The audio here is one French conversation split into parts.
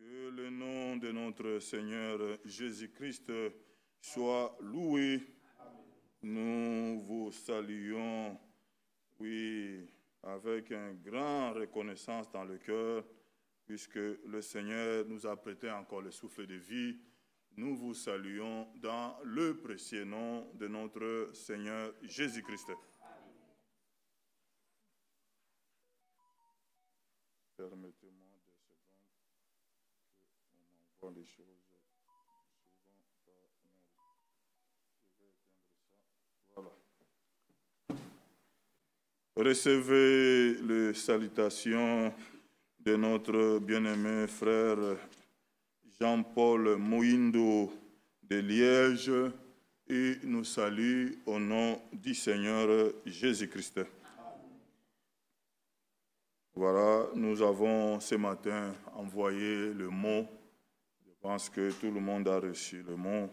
Que le nom de notre Seigneur Jésus-Christ soit loué. Nous vous saluons, oui, avec une grande reconnaissance dans le cœur, puisque le Seigneur nous a prêté encore le souffle de vie. Nous vous saluons dans le précieux nom de notre Seigneur Jésus-Christ. Permettez-moi des secondes qu'on envoie les choses souvent par mail. Je vais éteindre ça. Voilà. Recevez les salutations de notre bien-aimé frère Jean-Paul Moindo de Liège et nous salue au nom du Seigneur Jésus-Christ. Voilà, nous avons ce matin envoyé le mot. Je pense que tout le monde a reçu le mot.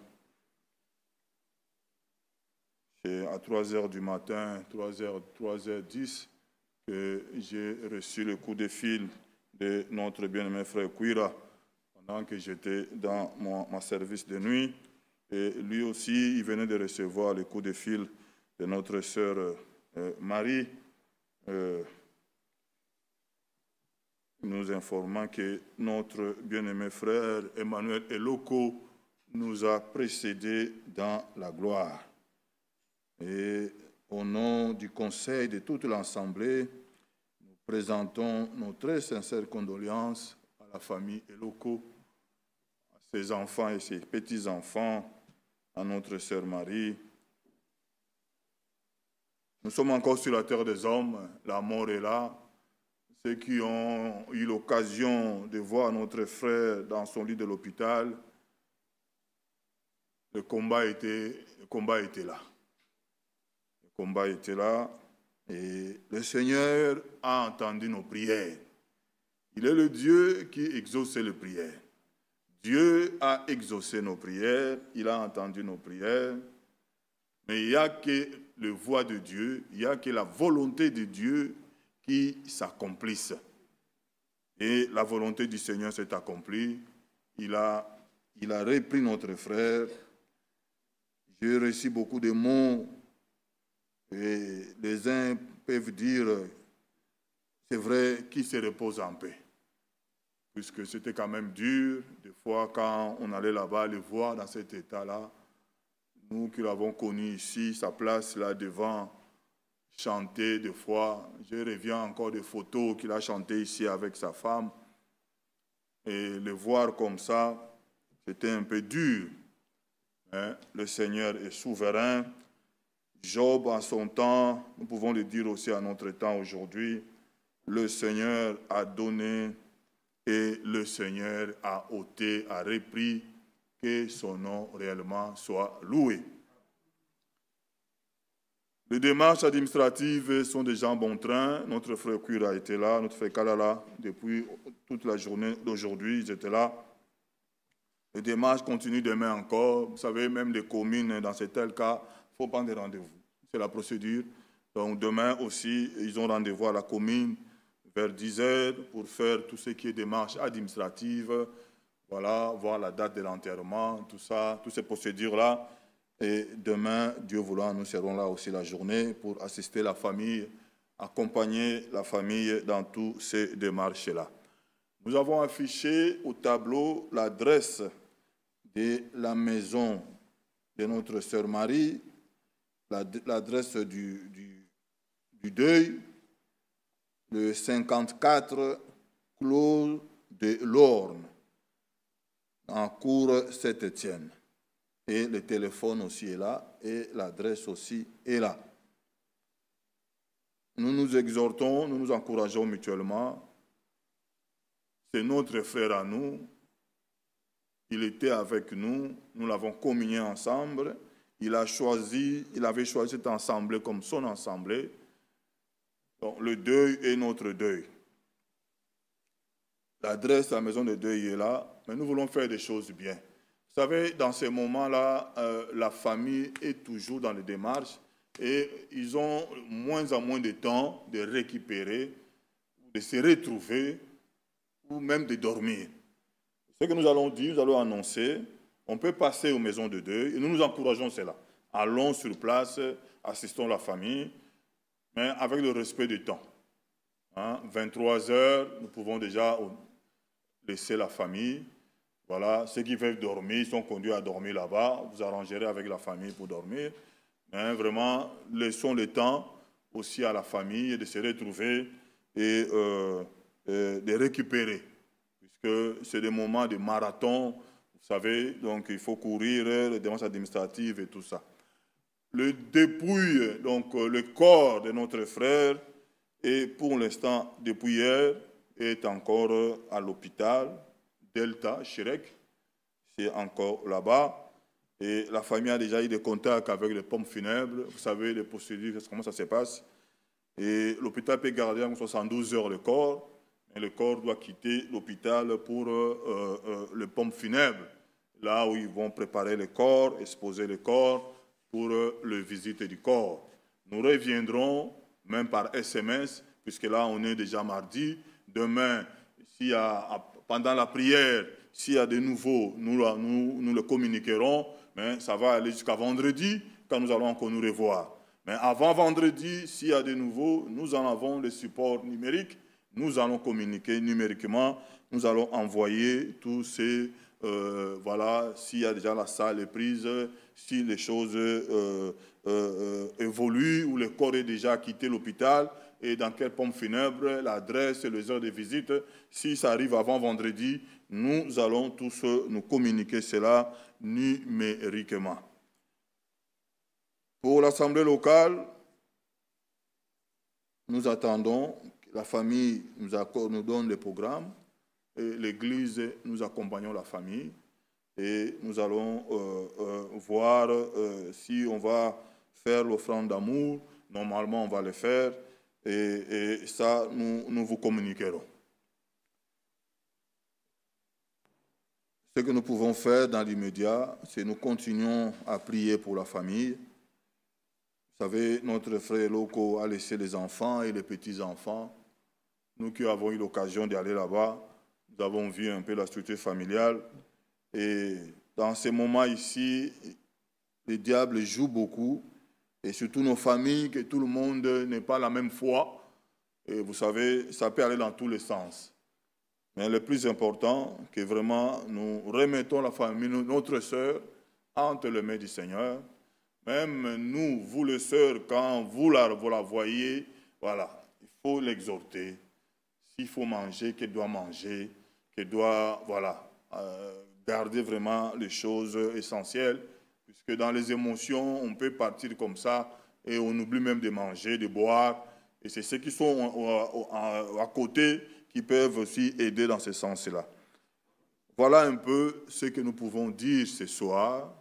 C'est à 3h du matin, 3h10, que j'ai reçu le coup de fil de notre bien-aimé frère Kouira pendant que j'étais dans mon service de nuit. Et lui aussi, il venait de recevoir le coup de fil de notre sœur Marie, nous informant que notre bien-aimé frère Emmanuel Eloko nous a précédés dans la gloire. Et au nom du conseil de toute l'Assemblée, nous présentons nos très sincères condoléances à la famille Eloko, à ses enfants et ses petits-enfants, à notre sœur Marie. Nous sommes encore sur la terre des hommes, la mort est là. Ceux qui ont eu l'occasion de voir notre frère dans son lit de l'hôpital, le combat était là. Le combat était là et le Seigneur a entendu nos prières. Il est le Dieu qui exauce les prières. Dieu a exaucé nos prières, il a entendu nos prières, mais il n'y a que la voix de Dieu, il n'y a que la volonté de Dieu qui s'accomplissent. Et la volonté du Seigneur s'est accomplie. Il a repris notre frère. J'ai reçu beaucoup de mots. Et les uns peuvent dire, c'est vrai, qu'il se repose en paix. Puisque c'était quand même dur. Des fois, quand on allait là-bas, le voir dans cet état-là, nous qui l'avons connu ici, sa place là devant, chanter des fois. Je reviens encore des photos qu'il a chantées ici avec sa femme. Et le voir comme ça, c'était un peu dur. Hein? Le Seigneur est souverain. Job, en son temps, nous pouvons le dire aussi à notre temps aujourd'hui, le Seigneur a donné et le Seigneur a ôté, a repris, que son nom réellement soit loué. Les démarches administratives sont déjà en bon train. Notre frère Kouira était là, notre frère Kalala, depuis toute la journée d'aujourd'hui, ils étaient là. Les démarches continuent demain encore. Vous savez, même les communes, dans ce tel cas, il faut prendre des rendez-vous. C'est la procédure. Donc demain aussi, ils ont rendez-vous à la commune vers 10h pour faire tout ce qui est démarches administratives. Voilà, voir la date de l'enterrement, tout ça, toutes ces procédures-là. Et demain, Dieu voulant, nous serons là aussi la journée pour assister la famille, accompagner la famille dans toutes ces démarches-là. Nous avons affiché au tableau l'adresse de la maison de notre sœur Marie, l'adresse du deuil, le 54 Clos de l'Orne, en cours Saint-Étienne. Et le téléphone aussi est là, et l'adresse aussi est là. Nous nous exhortons, nous nous encourageons mutuellement. C'est notre frère à nous. Il était avec nous, nous l'avons communié ensemble. Il avait choisi cette assemblée comme son assemblée. Donc le deuil est notre deuil. L'adresse à la maison de deuil est là, mais nous voulons faire des choses bien. Vous savez, dans ces moments-là, la famille est toujours dans les démarches et ils ont moins en moins de temps de récupérer, de se retrouver ou même de dormir. Ce que nous allons dire, nous allons annoncer, on peut passer aux maisons de deuil et nous nous encourageons cela. Allons sur place, assistons la famille, mais avec le respect du temps. 23 heures, nous pouvons déjà laisser la famille. Voilà, ceux qui veulent dormir, ils sont conduits à dormir là-bas. Vous arrangerez avec la famille pour dormir. Mais vraiment, laissons le temps aussi à la famille de se retrouver et de récupérer. Puisque c'est des moments de marathon, vous savez, donc il faut courir, les démarches administratives et tout ça. Le dépouille, donc le corps de notre frère, est pour l'instant, depuis hier, est encore à l'hôpital, Delta, Chirec, c'est encore là-bas. Et la famille a déjà eu des contacts avec les pompes funèbres. Vous savez, les procédures, comment ça se passe. Et l'hôpital peut garder en 72 heures le corps, mais le corps doit quitter l'hôpital pour les pompes funèbres, là où ils vont préparer le corps, exposer le corps pour la visite du corps. Nous reviendrons, même par SMS, puisque là, on est déjà mardi. Demain, pendant la prière, s'il y a de nouveau, nous le communiquerons, mais ça va aller jusqu'à vendredi, quand nous allons encore nous revoir. Mais avant vendredi, s'il y a de nouveau, nous en avons le support numérique, nous allons communiquer numériquement, nous allons envoyer tous ces, voilà, s'il y a déjà la salle est prise, si les choses évoluent, ou le corps est déjà quitté l'hôpital, et dans quelle pompe funèbre, l'adresse et les heures de visite. Si ça arrive avant vendredi, nous allons tous nous communiquer cela numériquement. Pour l'Assemblée locale, nous attendons, la famille nous donne le programme, et l'Église, nous accompagnons la famille, et nous allons voir si on va faire l'offrande d'amour. Normalement, on va le faire, et ça, nous vous communiquerons. Ce que nous pouvons faire dans l'immédiat, c'est nous continuons à prier pour la famille. Vous savez, notre frère Loko a laissé les enfants et les petits-enfants. Nous qui avons eu l'occasion d'aller là-bas, nous avons vu un peu la structure familiale. Et dans ces moments ici, le diable joue beaucoup. Et surtout nos familles, que tout le monde n'est pas la même foi. Et vous savez, ça peut aller dans tous les sens. Mais le plus important, que vraiment nous remettons la famille, notre sœur, entre les mains du Seigneur. Même nous, vous les sœurs, quand vous la voyez, voilà, il faut l'exhorter. S'il faut manger, qu'elle doit manger, qu'elle doit, voilà, garder vraiment les choses essentielles. Puisque dans les émotions, on peut partir comme ça et on oublie même de manger, de boire. Et c'est ceux qui sont à côté qui peuvent aussi aider dans ce sens-là. Voilà un peu ce que nous pouvons dire ce soir,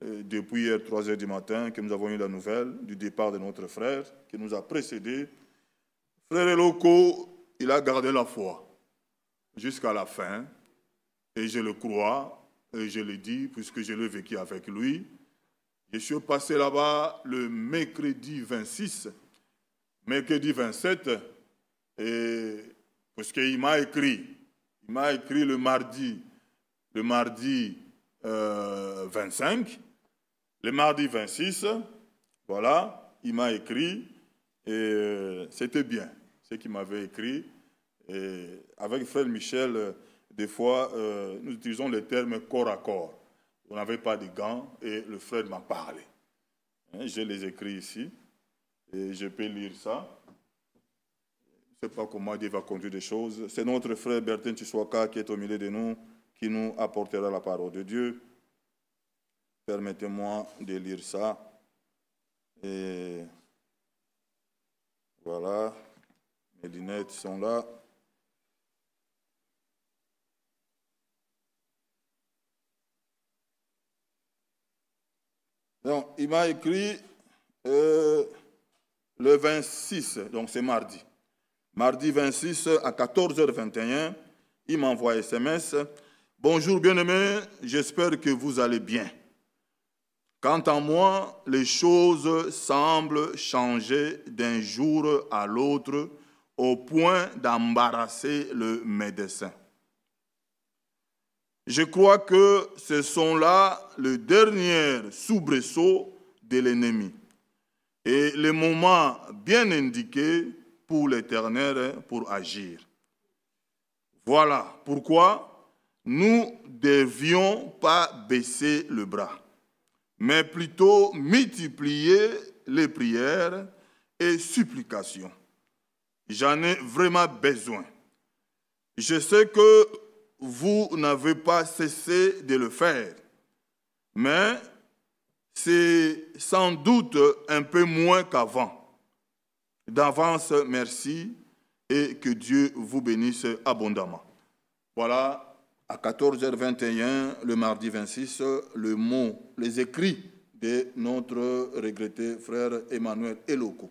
depuis hier 3 heures du matin, que nous avons eu la nouvelle du départ de notre frère, qui nous a précédés. Frère Eloko, il a gardé la foi jusqu'à la fin, et je le crois, et je le dis, puisque je l'ai vécu avec lui. Je suis passé là-bas le mercredi 26, mercredi 27, et puisqu'il m'a écrit le mardi 25, le mardi 26, voilà, il m'a écrit, et c'était bien ce qu'il m'avait écrit. Et avec frère Michel, des fois, nous utilisons le terme corps à corps. On n'avait pas de gants et le frère m'a parlé. Je les écris ici et je peux lire ça. Je ne sais pas comment Dieu va conduire des choses. C'est notre frère Bertin Chiswaka qui est au milieu de nous, qui nous apportera la parole de Dieu. Permettez-moi de lire ça. Et voilà, mes lunettes sont là. Donc, il m'a écrit le 26, donc c'est mardi. Mardi 26 à 14h21, il m'envoie SMS. Bonjour bien-aimés, j'espère que vous allez bien. Quant à moi, les choses semblent changer d'un jour à l'autre au point d'embarrasser le médecin. Je crois que ce sont là les derniers soubresauts de l'ennemi et les moments bien indiqués pour l'Éternel pour agir. Voilà pourquoi nous ne devions pas baisser le bras, mais plutôt multiplier les prières et supplications. J'en ai vraiment besoin. Je sais que vous n'avez pas cessé de le faire, mais c'est sans doute un peu moins qu'avant. D'avance, merci et que Dieu vous bénisse abondamment. Voilà, à 14h21, le mardi 26, le mot, les écrits de notre regretté frère Emmanuel Eloko.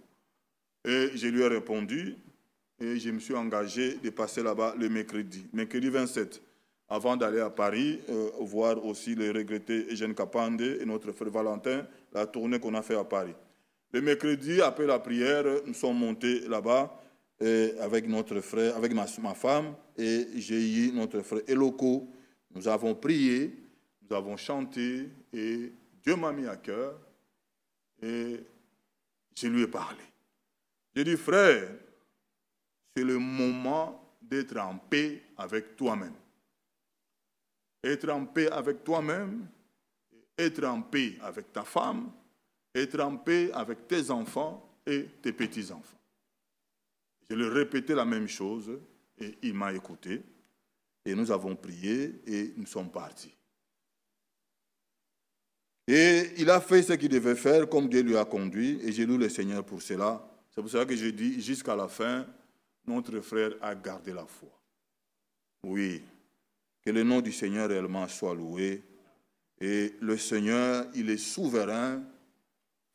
Et je lui ai répondu et je me suis engagé de passer là-bas le mercredi 27, avant d'aller à Paris, voir aussi le regretté Eugène Kapande et notre frère Valentin, la tournée qu'on a fait à Paris. Le mercredi, après la prière, nous sommes montés là-bas avec notre frère, avec ma femme, et j'ai eu notre frère Eloko. Nous avons prié, nous avons chanté, et Dieu m'a mis à cœur, et je lui ai parlé. J'ai dit, frère, c'est le moment d'être en paix avec toi-même. Être en paix avec toi-même, être en paix avec ta femme, être en paix avec tes enfants et tes petits-enfants. Je lui ai répété la même chose et il m'a écouté. Et nous avons prié et nous sommes partis. Et il a fait ce qu'il devait faire comme Dieu lui a conduit et j'ai loué le Seigneur pour cela. C'est pour cela que je dis jusqu'à la fin, notre frère a gardé la foi. Oui, que le nom du Seigneur réellement soit loué. Et le Seigneur, il est souverain.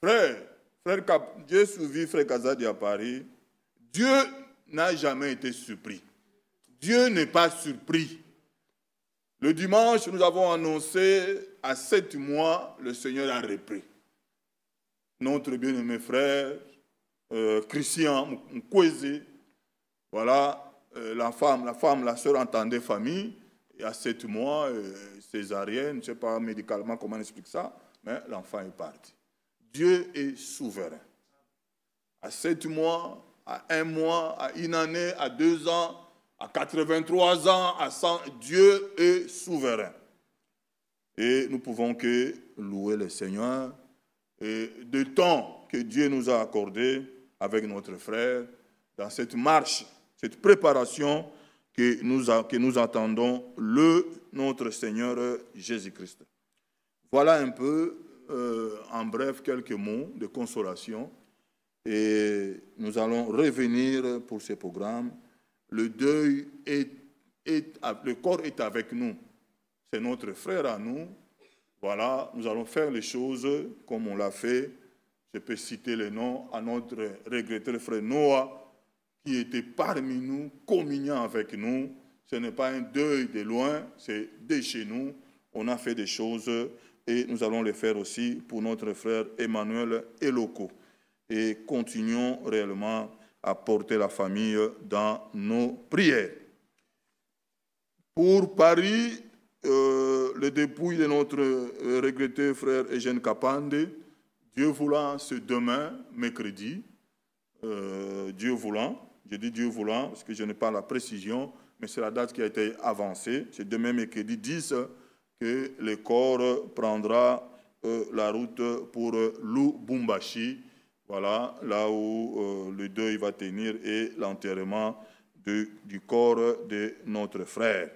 Frère Dieu suivi frère Kazadi à Paris. Dieu n'a jamais été surpris. Dieu n'est pas surpris. Le dimanche, nous avons annoncé à 7 mois, le Seigneur a repris. Notre bien-aimé frère, Christian Mkweze, voilà, la sœur entendait famille, et à 7 mois, césarienne, je ne sais pas médicalement comment on explique ça, mais l'enfant est parti. Dieu est souverain. À 7 mois, à 1 mois, à 1 année, à 2 ans, à 83 ans, à 100, Dieu est souverain. Et nous pouvons que louer le Seigneur et du temps que Dieu nous a accordé avec notre frère dans cette marche, cette préparation que nous attendons notre Seigneur Jésus-Christ. Voilà un peu, en bref, quelques mots de consolation. Et nous allons revenir pour ce programme. Le deuil le corps est avec nous. C'est notre frère à nous. Voilà, nous allons faire les choses comme on l'a fait. Je peux citer les noms à notre regretté frère Noah, qui était parmi nous, communiant avec nous. Ce n'est pas un deuil de loin, c'est de chez nous. On a fait des choses et nous allons les faire aussi pour notre frère Emmanuel Eloko. Et continuons réellement à porter la famille dans nos prières. Pour Paris, le dépouille de notre regretté frère Eugène Kapande, Dieu voulant, c'est demain, mercredi, Dieu voulant, je dis Dieu voulant parce que je n'ai pas la précision, mais c'est la date qui a été avancée, c'est demain, mercredi 10, que le corps prendra la route pour Lubumbashi, voilà, là où le deuil va tenir et l'enterrement du corps de notre frère.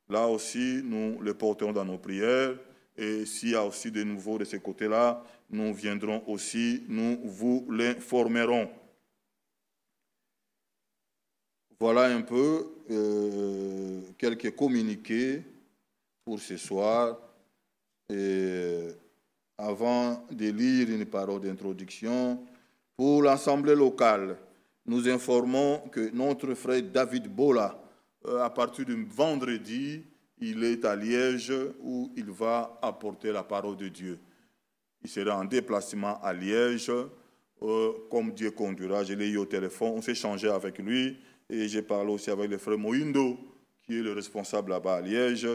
Là aussi, nous le porterons dans nos prières. Et s'il y a aussi de nouveaux de ce côté-là, nous viendrons aussi, nous vous l'informerons. Voilà un peu quelques communiqués pour ce soir. Et avant de lire une parole d'introduction, pour l'Assemblée locale, nous informons que notre frère David Bola, à partir du vendredi, il est à Liège où il va apporter la parole de Dieu. Il sera en déplacement à Liège, comme Dieu conduira. Je l'ai eu au téléphone, on s'est échangé avec lui et j'ai parlé aussi avec le frère Moindo, qui est le responsable là-bas à Liège.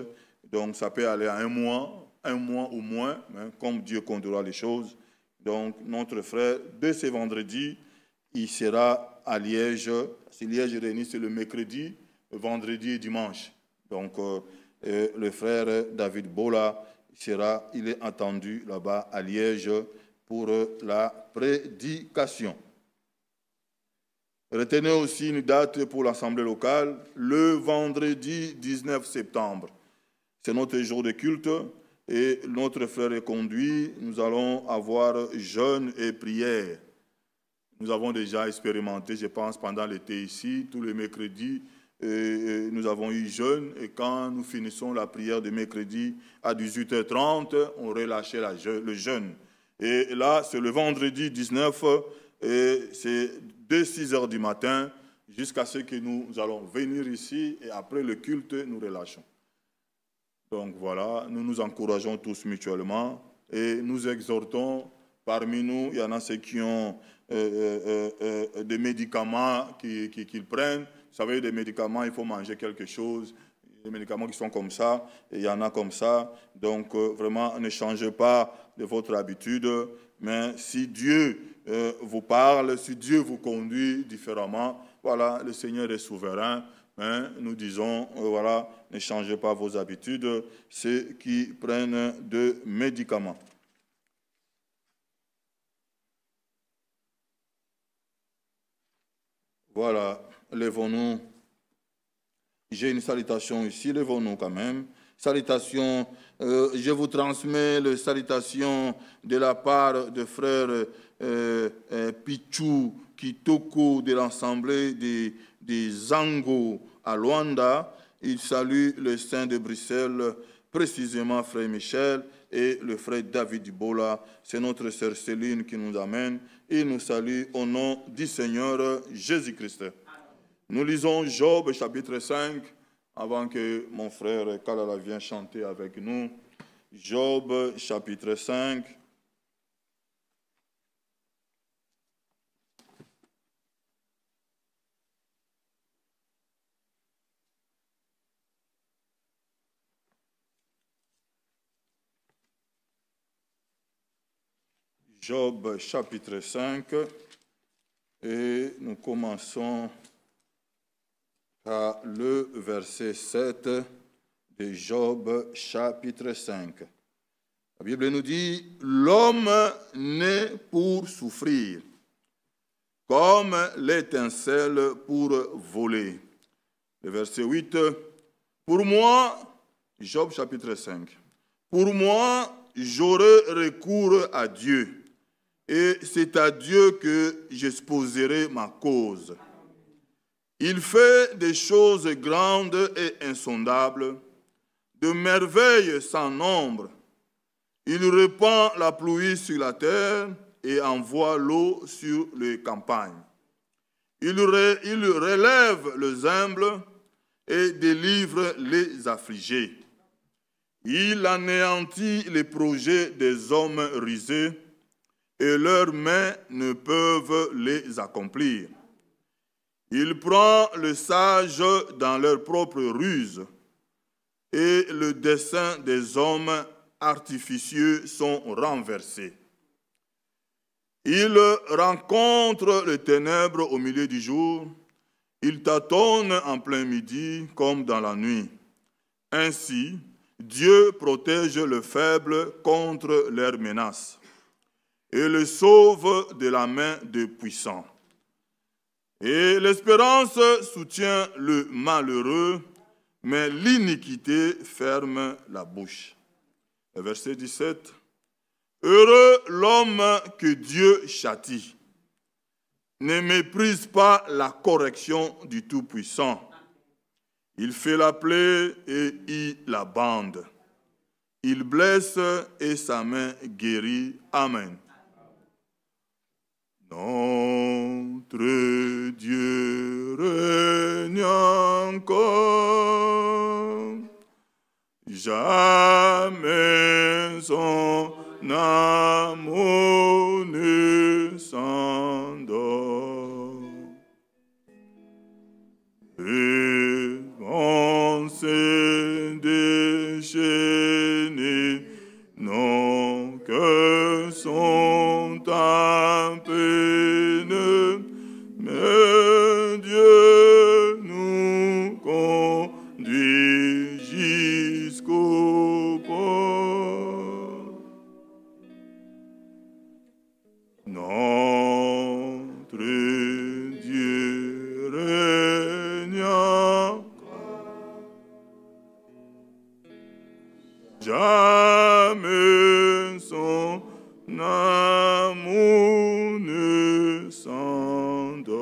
Donc ça peut aller à un mois au moins, hein, comme Dieu conduira les choses. Donc notre frère, de ce vendredi, il sera à Liège. Si Liège réunit, c'est le mercredi, le vendredi et dimanche. Donc le frère David Bola il est attendu là-bas à Liège pour la prédication. Retenez aussi une date pour l'Assemblée locale, le vendredi 19 septembre. C'est notre jour de culte et notre frère est conduit. Nous allons avoir jeûne et prière. Nous avons déjà expérimenté, je pense, pendant l'été ici, tous les mercredis, nous avons eu jeûne et quand nous finissons la prière de mercredi à 18h30, on relâchait le jeûne. Et là, c'est le vendredi 19, et c'est de 6h du matin jusqu'à ce que nous allons venir ici et après le culte, nous relâchons. Donc voilà, nous nous encourageons tous mutuellement et nous exhortons. Parmi nous, il y en a ceux qui ont des médicaments qu'ils prennent. Vous savez, des médicaments, il faut manger quelque chose. Des médicaments qui sont comme ça, et il y en a comme ça. Donc, vraiment, ne changez pas de votre habitude. Mais si Dieu vous parle, si Dieu vous conduit différemment, voilà, le Seigneur est souverain. Hein, nous disons, voilà, ne changez pas vos habitudes, ceux qui prennent de médicaments. Voilà, lèvons-nous. J'ai une salutation ici, lèvons-nous quand même. Salutation, je vous transmets les salutations de la part de frère Pichou Kitoko de l'Assemblée des Zango à Luanda. Il salue le Saint de Bruxelles, précisément frère Michel et le frère David Bola. C'est notre sœur Céline qui nous amène. Il nous salue au nom du Seigneur Jésus-Christ. Nous lisons Job chapitre 5, avant que mon frère Kalala vienne chanter avec nous. Job chapitre 5. Job chapitre 5, et nous commençons par le verset 7 de Job chapitre 5. La Bible nous dit, « L'homme naît pour souffrir, comme l'étincelle pour voler. » Le verset 8, « Pour moi, Job chapitre 5, « Pour moi, j'aurai recours à Dieu. Et c'est à Dieu que j'exposerai ma cause. Il fait des choses grandes et insondables, de merveilles sans nombre. Il répand la pluie sur la terre et envoie l'eau sur les campagnes. Il relève les humbles et délivre les affligés. Il anéantit les projets des hommes rusés, et leurs mains ne peuvent les accomplir. Il prend le sage dans leur propre ruse, et le dessein des hommes artificieux sont renversés. Il rencontre les ténèbres au milieu du jour, il tâtonne en plein midi comme dans la nuit. Ainsi, Dieu protège le faible contre leurs menaces et le sauve de la main des puissants. Et l'espérance soutient le malheureux, mais l'iniquité ferme la bouche. Le verset 17. Heureux l'homme que Dieu châtie. Ne méprise pas la correction du Tout-Puissant. Il fait la plaie et il la bande. Il blesse et sa main guérit. Amen. Notre Dieu règne encore, jamais son amour ne s'endort. Et on s'est déchet jamais son amour ne s'endort.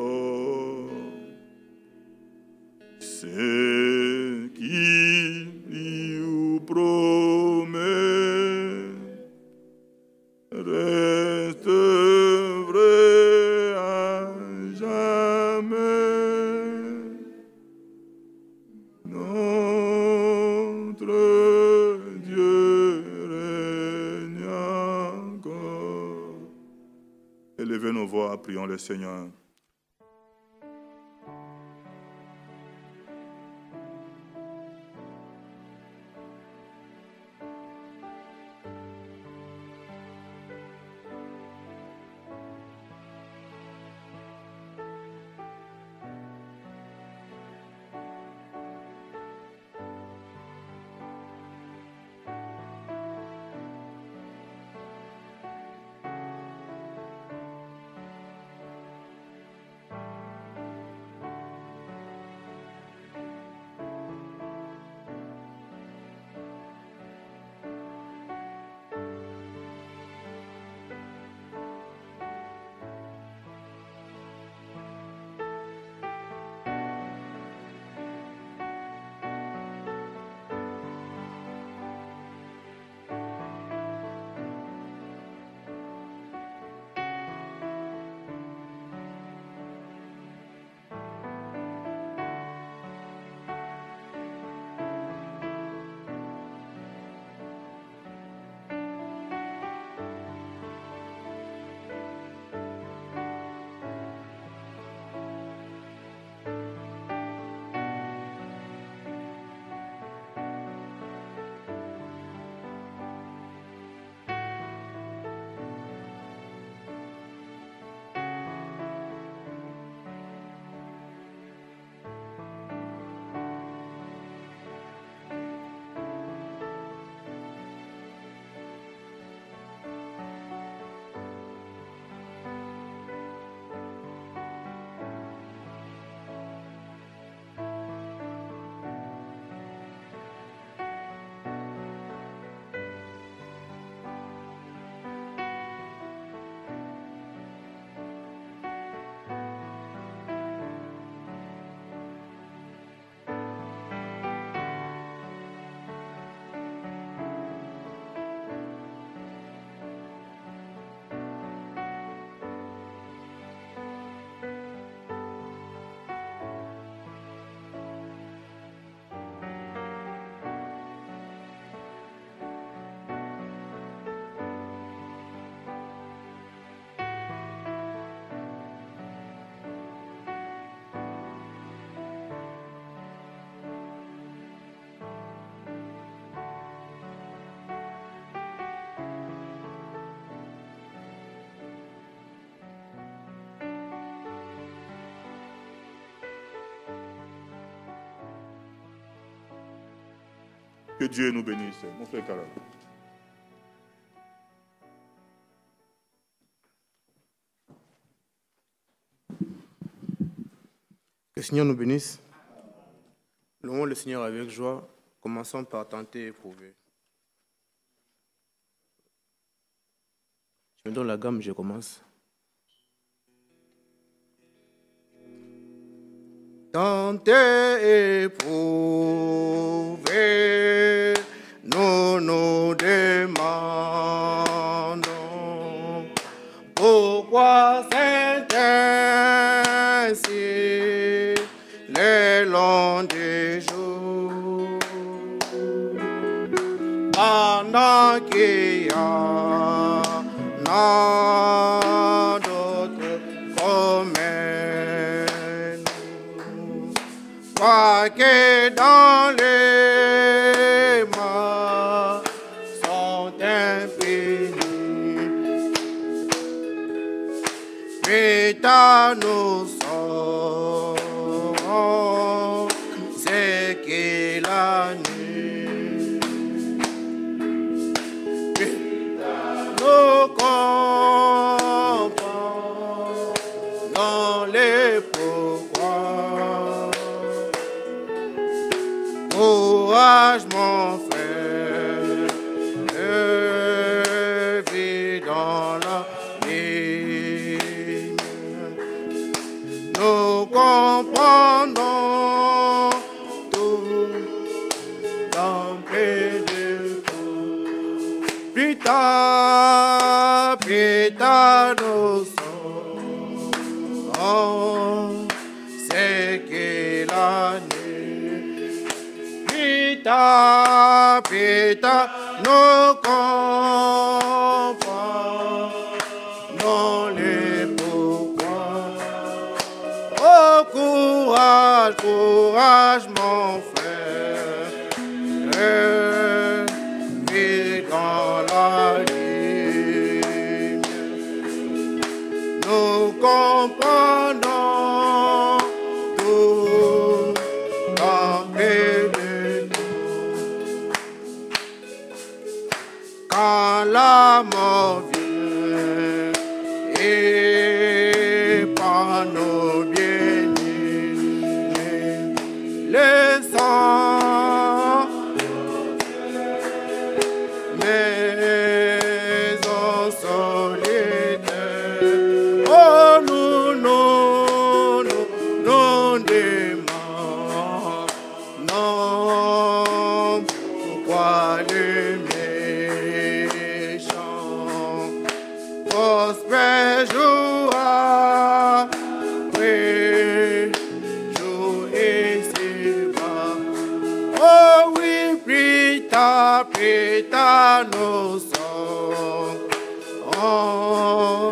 Ce qu'il lui promet reste vrai à jamais. Notre Dieu règne encore. Élevez nos voix, prions le Seigneur. Que Dieu nous bénisse. Mon frère Carole. Que le Seigneur nous bénisse. Louons le Seigneur avec joie. Commençons par tenter et éprouver. Je me donne la gamme, je commence. Tenter et éprouver, nous nous demandons pourquoi c'est ainsi les longs des jours, pendant qu'il y en a d'autres comme nous, quoique dans les mains sont infinis, vite à nous sommes, c'est qu'il a nu. Vite à nous comprendre dans les pourquoi. Courage mon frère, Pita, nous sommes, c'est qu'il a né. Pita, nous comprenons les pourquoi. Oh, courage, courage, mon frère, vis dans la ligne. Nous comprenons tout en paix de nous. Quand la mort vient et par nos bien-aimés, le sang, maison solitaire, oh nous demandons, non, pourquoi les méchants prospèrent jour après jour et s'ébat. Oh oui, Pita, nous sommes, oh,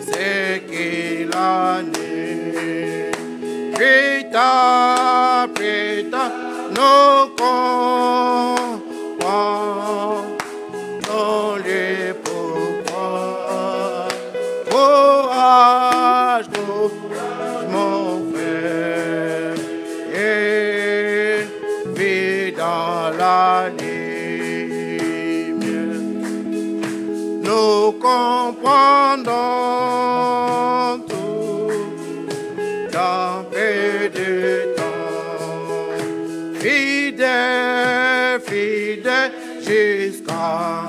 c'est qu'il a né. Pita, nous comprenons les pourquoi. Courage, mon frère, et vis dans la lumière. Nous comprenons tout dans peu de temps. Fidèle, fidèle jusqu'à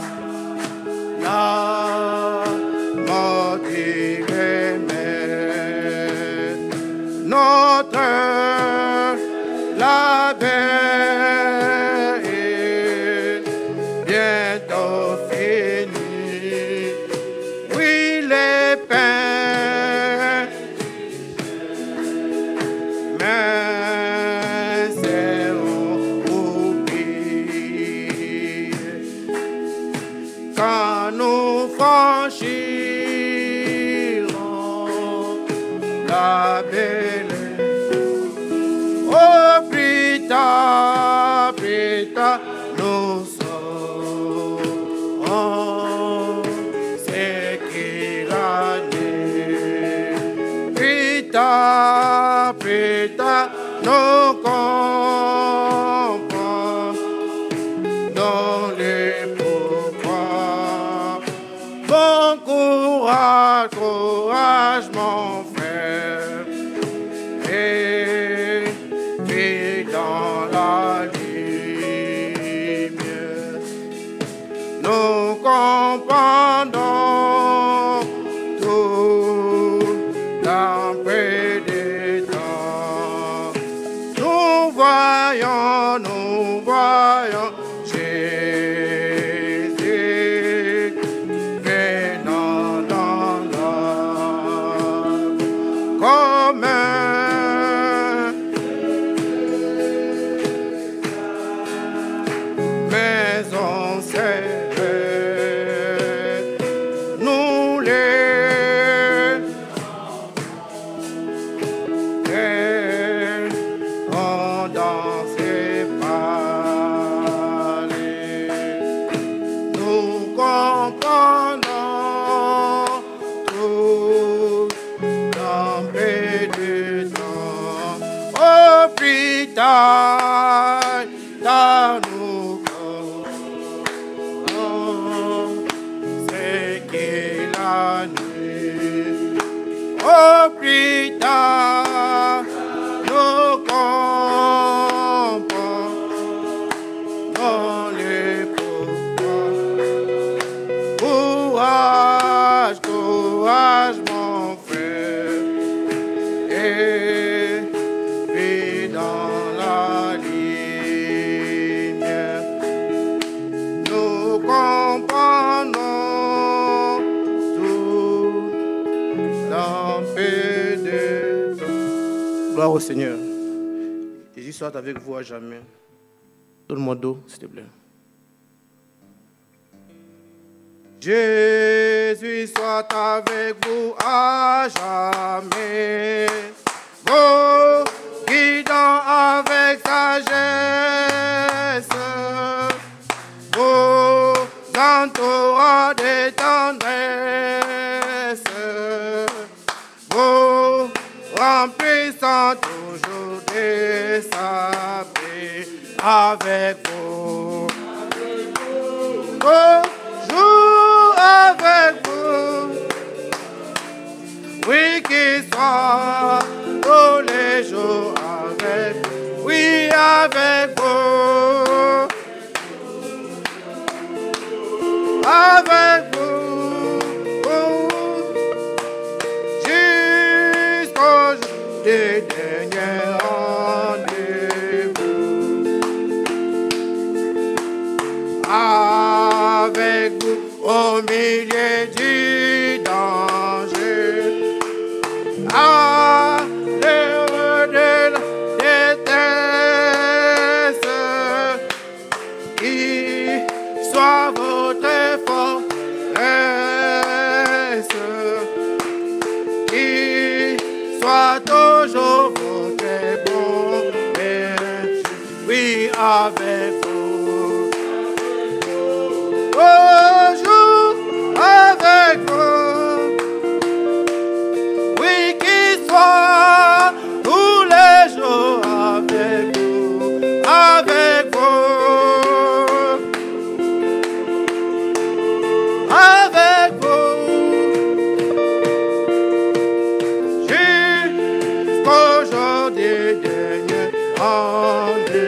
la mort du remède. Notre labeur est bientôt fini. Oui, les pains, mais c'est oublié. Quand nous franchirons la belle, oh Pita, nous sommes, c'est qu'il a né. Pita, nous comprenons les pourquoi. Bon courage, courage, mon frère, et vis dans la lumière. Nous comprenons tout dans peu de temps. Nous voyons Jésus venant dans l'arbre comme un maison serrée. Nous les on dans ses palais. Nous comprenons tout dans peu de temps. Oh Pita, nous comprenons c'est qu'il a né. Oh Pita, nous comprenons les pourquoi. Courage, courage, mon frère, et vis dans la lumière. Nous comprenons Gloire au Seigneur. Jésus soit avec vous à jamais. Donne-moi d'eau, s'il te plaît. Jésus soit avec vous à jamais. Vous guidant avec sagesse. Vous entourant de tendresse. Vous remplissant toujours de sa paix avec vous. Toujours avec vous. Oui, qu'il soit tous les jours avec vous. Oui, avec vous. Avec vous. Jusqu'au jour des derniers rendez-vous. Avec vous au milieu du danger. À l'heure de la détresse, qu'il soit votre forteresse, qu'il soit toujours votre bon berger. Oui, avec vous. Toujours avec vous. Oui, qu'il soit tous les jours avec vous. Avec vous. Avec vous. Jusqu'au jour des derniers rendez-vous.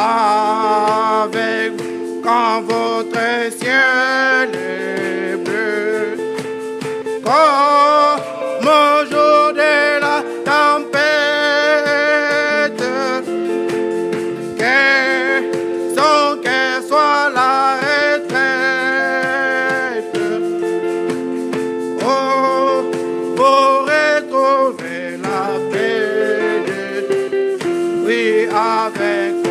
Avec vous quand votre ciel est bleu, comme au jour de la tempête, que son cœur soit la retraite. Oh, vous retrouvez la paix de Dieu, oui, avec vous.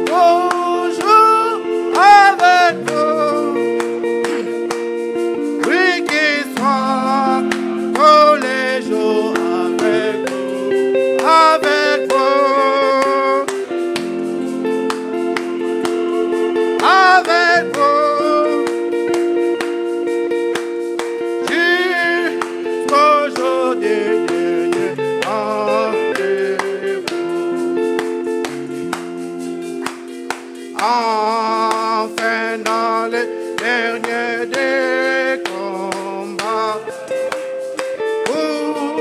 Toujours avec vous. Oui, qu'il soit tous les jours avec vous. Avec vous. Avec vous. Jusqu'au jour des derniers rendez-vous. Enfin, dans les derniers des combats, pour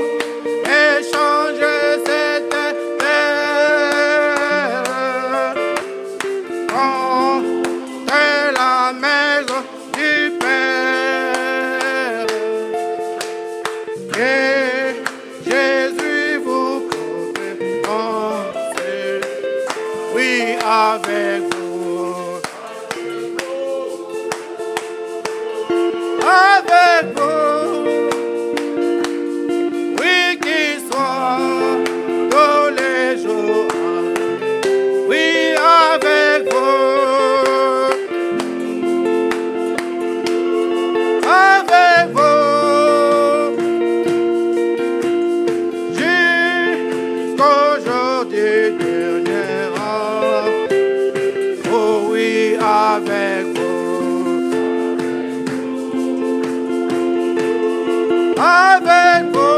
échanger cette terre contre la maison du Père. Et Jésus vous confesse, oui, avec vous. Avec vous, oui, qu'il soit tous les jours, oui, avec vous, avec vous, jusqu'au jour du dernier rendez-vous, oh oui, avec vous. Avec vous,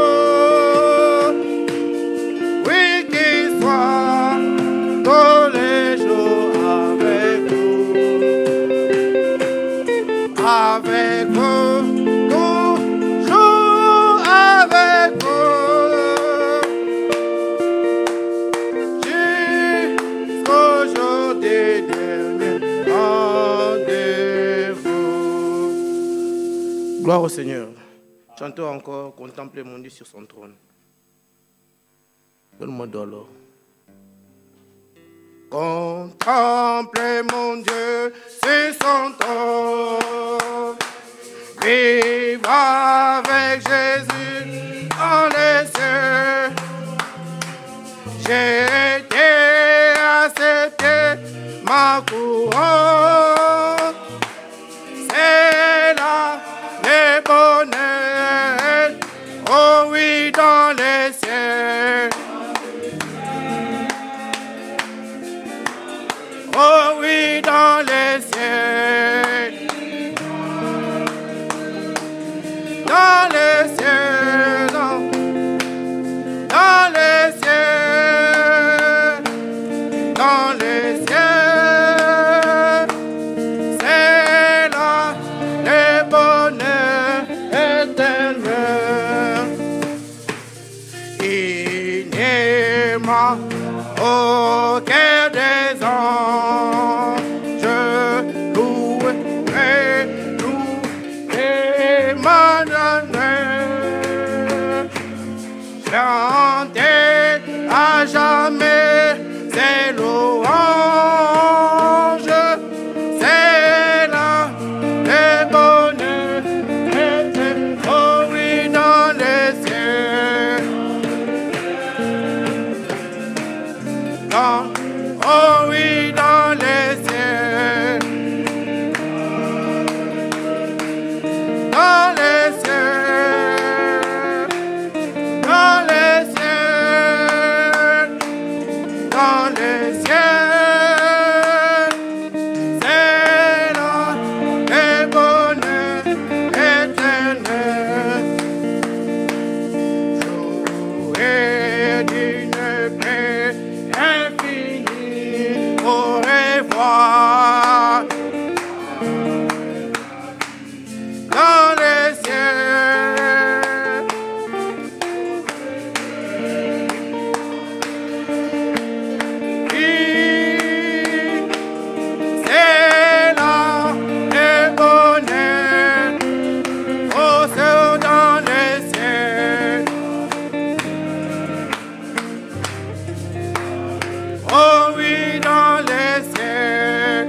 oui, qu'il soit tous les jours avec vous. Avec vous, toujours avec vous. Jusqu'au jour des derniers rendez-vous. Gloire au Seigneur. Chantons encore, contemplez mon Dieu sur son trône. Donne-moi d'or. Contemplez mon Dieu sur son trône. vivre avec Jésus dans les cieux. J'ai été accepté, ma couronne, c'est là le bonheur, oh oui, dans les cieux. Oh oui, dans les cieux. Dans les cieux, dans les cieux, dans les cieux, c'est là le bonheur éternel. Il n'est pas au cœur des anges, louerai, louerai mon honneur. Chanter à jamais ses louanges, c'est là le bonheur éternel. Oh oui, dans les cieux. Oh oui, dans les cieux. Dans les cieux. Dans les cieux. Dans les cieux. C'est là le bonheur éternel. Jouer d'une paix infinie au revoir. Dans les cieux. Oui, c'est là le bonheur, oh, c'est dans les cieux. Oh oui, dans les cieux.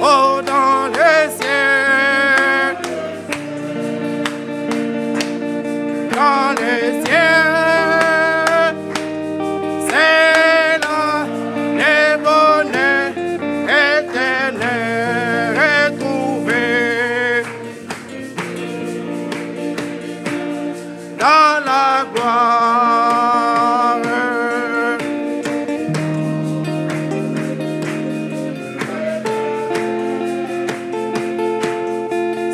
Oh, dans les cieux. Dans les cieux. C'est là le bonheur éternel retrouvé. Dans la gloire.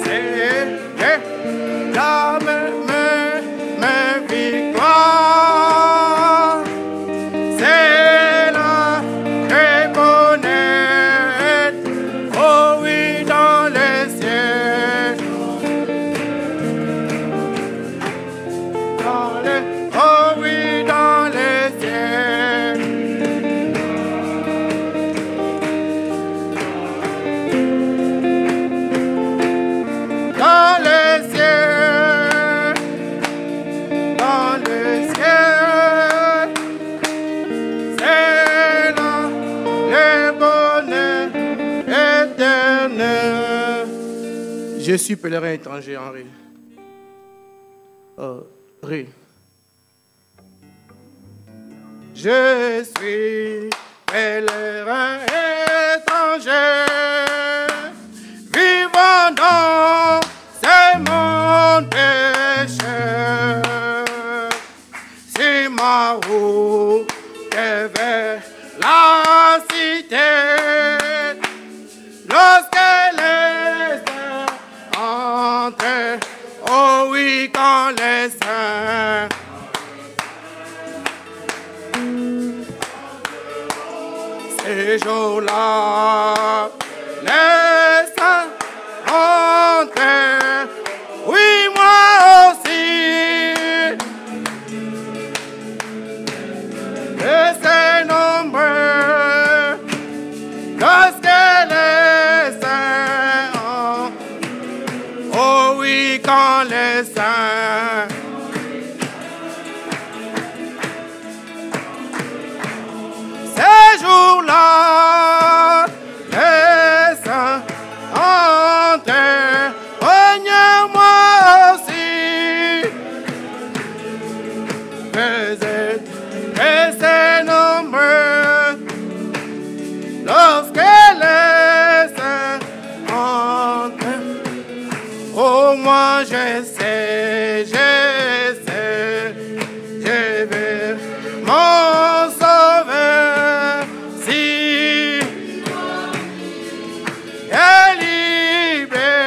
C'est la même victoire. C'est là le bonheur. Oh oui, dans les cieux. Oh oui, dans les cieux. Dans les cieux. Dans les cieux. C'est là le bonheur éternel. Je suis pèlerin étranger, Henri. Ré. Je suis pèlerin étranger, vivant dans ce monde pécheur. C'est ma route vers la cité. Lorsque les saints entrent, oh oui, quand les saints ces jours-là, les saints entrent, oui, moi aussi. Et c'est nombreux, lorsque les saints entrent, oh oui, quand les saints ces jours-là, les Oh, moi je sais, je vais mon sauveur, si est libéré,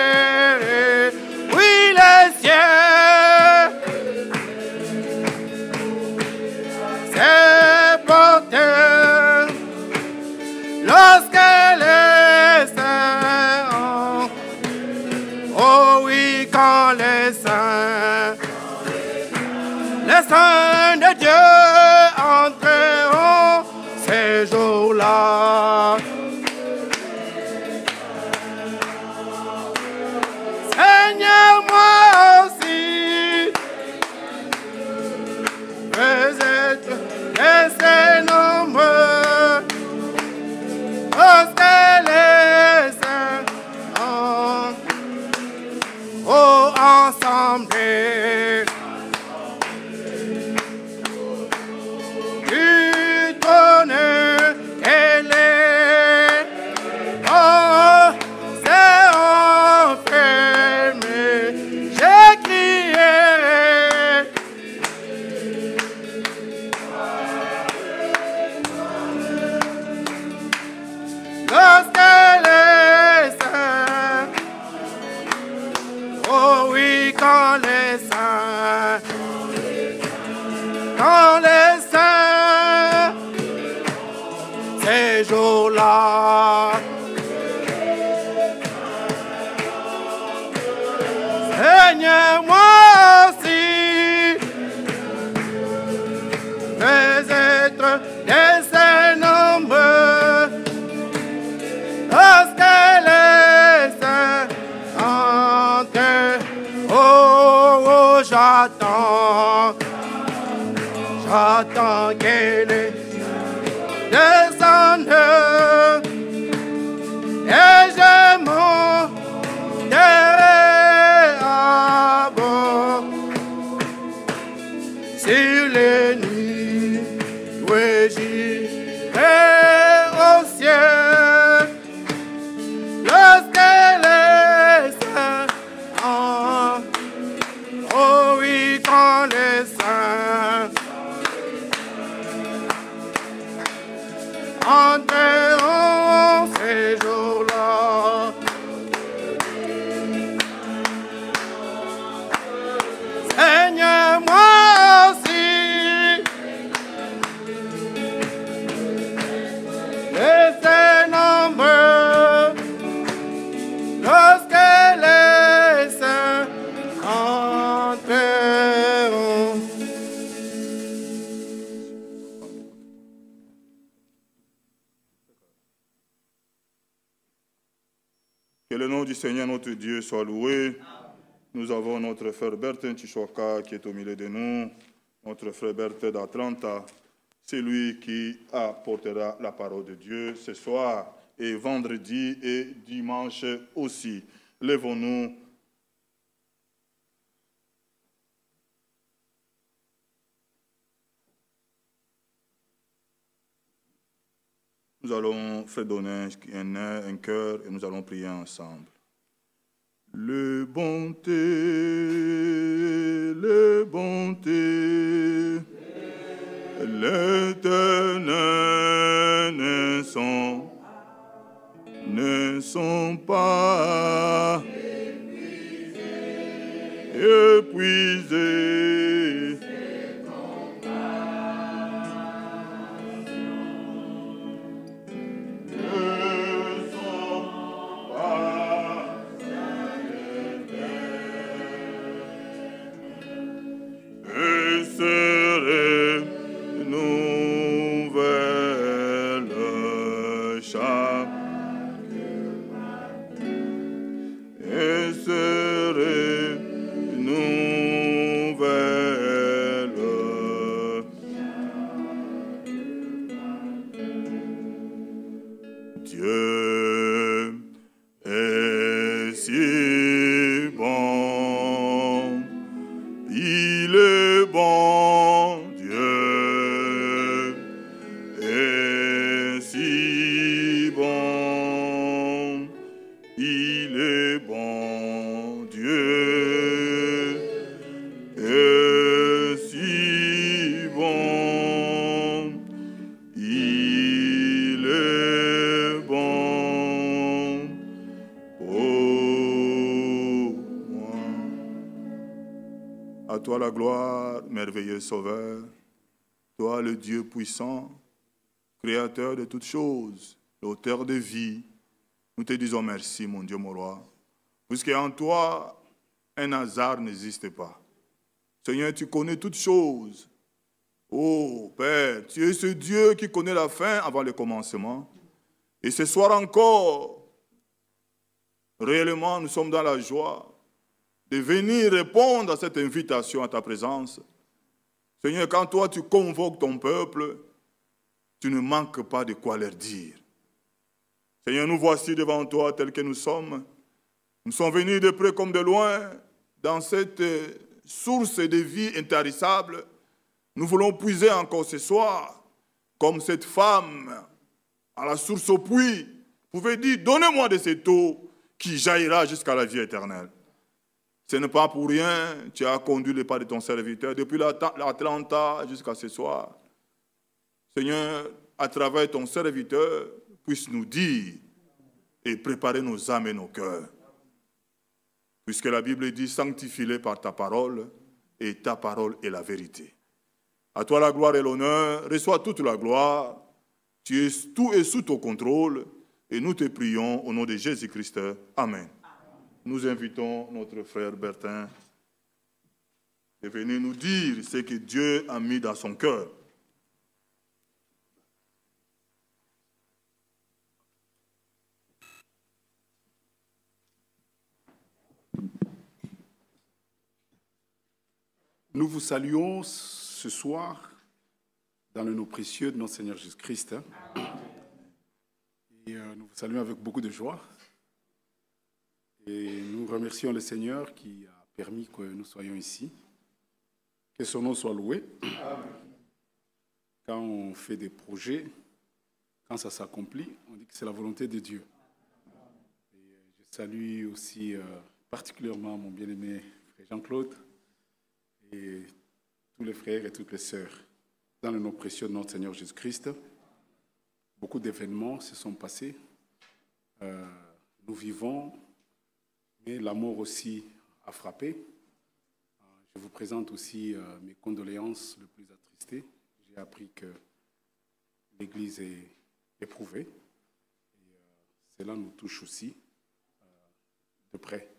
oui les cieux, c'est porteur, lorsque les saints, oh oui, quand les saints de Dieu entreront ces jours-là. Seigneur, moi aussi, veux être laissé nombreux, parce que les saints oh, ensemble. Quand les saints, ces jours-là, Seigneur, moi aussi, veux être des saints nombreux, parce que les saints entrent, oh, j'attends. J'attends qu'elle descende et je monterai à bord sur les nuits où j'irai au ciel lorsque les saints, oh oui, quand les saints entreront ces jours-là. Seigneur, moi aussi, laissez nombreux, lorsque les saints entreront. Que le nom du Seigneur notre Dieu soit loué. Nous avons notre frère Bertin Chichoka qui est au milieu de nous, notre frère Bertin d'Atlanta. C'est lui qui apportera la parole de Dieu ce soir et vendredi et dimanche aussi. Lèvons-nous. Nous allons fredonner un cœur et nous allons prier ensemble. Le bonté, l'Éternel ne sont pas épuisés. Dieu est si bon, il est bon pour moi. À toi la gloire, merveilleux Sauveur, toi le Dieu puissant, Créateur de toutes choses, l'auteur de vie. Nous te disons merci, mon Dieu, mon roi, puisqu'en toi, un hasard n'existe pas. Seigneur, tu connais toutes choses. Oh, Père, tu es ce Dieu qui connaît la fin avant le commencement. Et ce soir encore, réellement, nous sommes dans la joie de venir répondre à cette invitation à ta présence. Seigneur, quand toi, tu convoques ton peuple, tu ne manques pas de quoi leur dire. Seigneur, nous voici devant toi tels que nous sommes. Nous sommes venus de près comme de loin dans cette source de vie intarissable. Nous voulons puiser encore ce soir, comme cette femme à la source au puits pouvait dire, donnez-moi de cette eau qui jaillira jusqu'à la vie éternelle. Ce n'est pas pour rien, tu as conduit les pas de ton serviteur depuis l'Atlanta jusqu'à ce soir. Seigneur, à travers ton serviteur, puisse nous dire et préparer nos âmes et nos cœurs. Puisque la Bible dit, sanctifie-les par ta parole, et ta parole est la vérité. À toi la gloire et l'honneur, reçois toute la gloire. Tout est sous ton contrôle, et nous te prions au nom de Jésus-Christ. Amen. Nous invitons notre frère Bertin de venir nous dire ce que Dieu a mis dans son cœur. Nous vous saluons ce soir dans le nom précieux de notre Seigneur Jésus-Christ. Et nous vous saluons avec beaucoup de joie. Et nous remercions le Seigneur qui a permis que nous soyons ici. Que son nom soit loué. Quand on fait des projets, quand ça s'accomplit, on dit que c'est la volonté de Dieu. Et je salue aussi particulièrement mon bien-aimé frère Jean-Claude et tous les frères et toutes les sœurs. Dans le nom précieux de notre Seigneur Jésus-Christ, beaucoup d'événements se sont passés. Nous vivons, mais la mort aussi a frappé. Je vous présente aussi mes condoléances les plus attristées. J'ai appris que l'Église est éprouvée. Et cela nous touche aussi de près.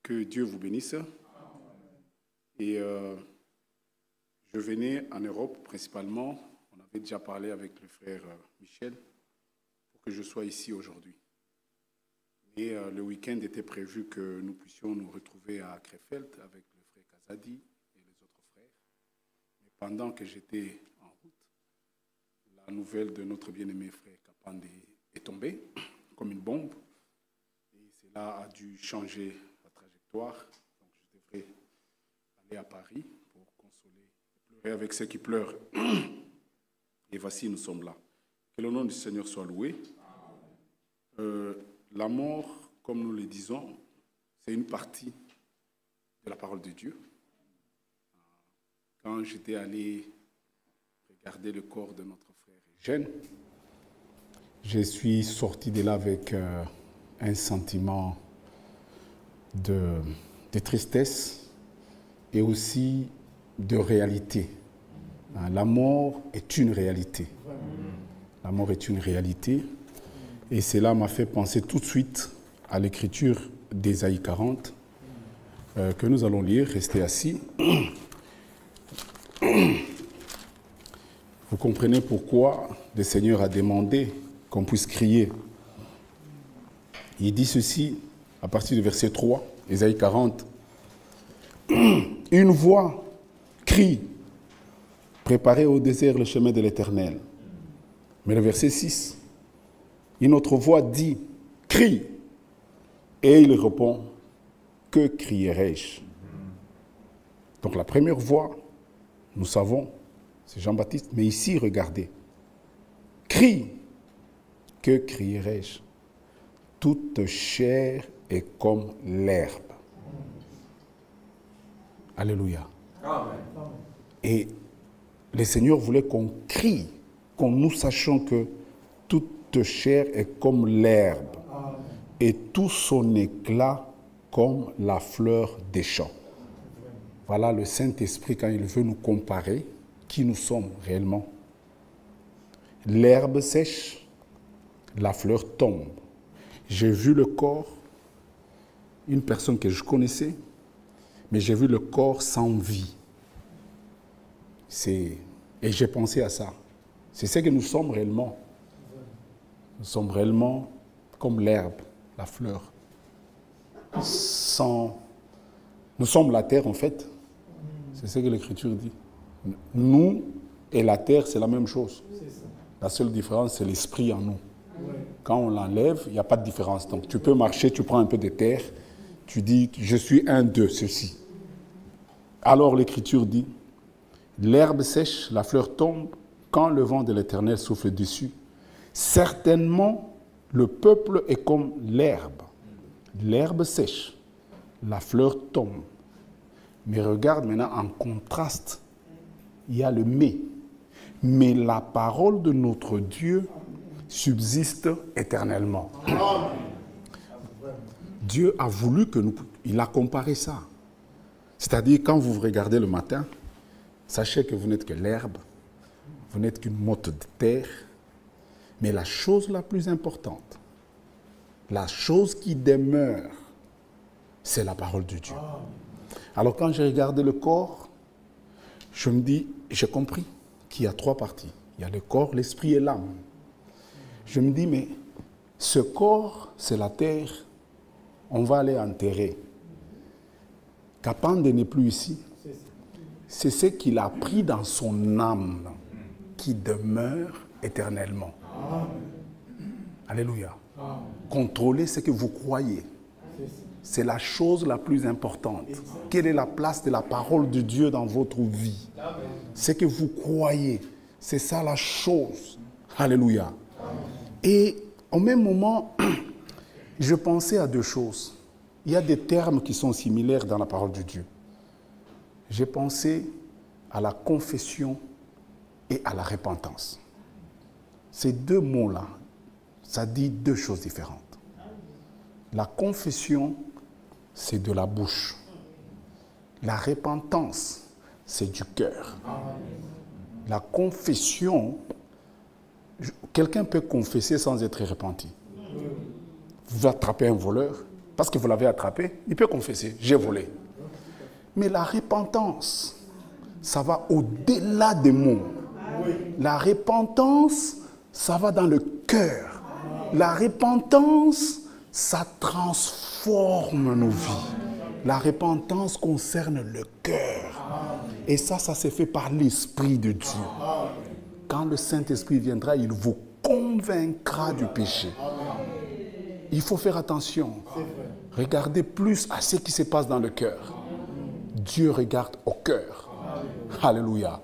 Que Dieu vous bénisse. Et je venais en Europe principalement, on avait déjà parlé avec le frère Michel, pour que je sois ici aujourd'hui. Et le week-end était prévu que nous puissions nous retrouver à Krefeld avec le frère Kazadi et les autres frères. Mais pendant que j'étais en route, la nouvelle de notre bien-aimé frère Kapande est tombée comme une bombe. Et cela a dû changer la trajectoire. Donc je devrais aller à Paris pour consoler et pleurer avec ceux qui pleurent. Et voici, nous sommes là. Que le nom du Seigneur soit loué. La mort, comme nous le disons, c'est une partie de la parole de Dieu. Quand j'étais allé regarder le corps de notre frère Eugène, je suis sorti de là avec un sentiment de tristesse et aussi de réalité. La mort est une réalité. La mort est une réalité. Et cela m'a fait penser tout de suite à l'écriture d'Ésaïe 40, que nous allons lire, restez assis. Vous comprenez pourquoi le Seigneur a demandé qu'on puisse crier. Il dit ceci à partir du verset 3, Ésaïe 40. Une voix crie, préparez au désert le chemin de l'Éternel. Mais le verset 6, une autre voix dit, crie. Et il répond, que crierai-je? Donc la première voix, nous savons, c'est Jean-Baptiste, mais ici, regardez. Crie, que crierai-je? Toute chair est comme l'herbe. Alléluia. Et le Seigneur voulait qu'on crie, qu'on nous sachions que toute chair est comme l'herbe et tout son éclat comme la fleur des champs. Voilà le Saint-Esprit quand il veut nous comparer qui nous sommes réellement. L'herbe sèche, la fleur tombe. J'ai vu le corps, une personne que je connaissais, mais j'ai vu le corps sans vie. Et j'ai pensé à ça. C'est ce que nous sommes réellement. Nous sommes réellement comme l'herbe, la fleur. Nous sommes la terre en fait. C'est ce que l'Écriture dit. Nous et la terre, c'est la même chose. La seule différence, c'est l'esprit en nous. Quand on l'enlève, il n'y a pas de différence. Donc tu peux marcher, tu prends un peu de terre, tu dis, je suis un de ceci. Alors l'Écriture dit, l'herbe sèche, la fleur tombe, quand le vent de l'Éternel souffle dessus. Certainement, le peuple est comme l'herbe. L'herbe sèche, la fleur tombe. Mais regarde maintenant en contraste, il y a le mais. Mais la parole de notre Dieu subsiste éternellement. Dieu a voulu que nous... Il a comparé ça. C'est-à-dire, quand vous vous regardez le matin, sachez que vous n'êtes que l'herbe, vous n'êtes qu'une motte de terre, mais la chose la plus importante, la chose qui demeure, c'est la parole de Dieu. Alors quand j'ai regardé le corps, je me dis, j'ai compris qu'il y a 3 parties. Il y a le corps, l'esprit et l'âme. Je me dis, mais ce corps, c'est la terre, on va aller enterrer. Kapande n'est plus ici. C'est ce qu'il a pris dans son âme qui demeure éternellement. Alléluia. Contrôlez ce que vous croyez. C'est la chose la plus importante. Quelle est la place de la parole de Dieu dans votre vie? Ce que vous croyez, c'est ça la chose. Alléluia. Et au même moment, je pensais à 2 choses. Il y a des termes qui sont similaires dans la parole de Dieu. J'ai pensé à la confession et à la repentance. Ces 2 mots-là, ça dit 2 choses différentes. La confession, c'est de la bouche. La repentance, c'est du cœur. La confession, quelqu'un peut confesser sans être repenti. Vous attrapez un voleur, parce que vous l'avez attrapé, il peut confesser, j'ai volé. Mais la repentance, ça va au-delà des mots. La repentance, ça va dans le cœur. La repentance, ça transforme nos vies. La repentance concerne le cœur. Et ça se fait par l'Esprit de Dieu. Quand le Saint-Esprit viendra, il vous convaincra du péché. Il faut faire attention. Regardez plus à ce qui se passe dans le cœur. Dieu regarde au cœur. Alléluia.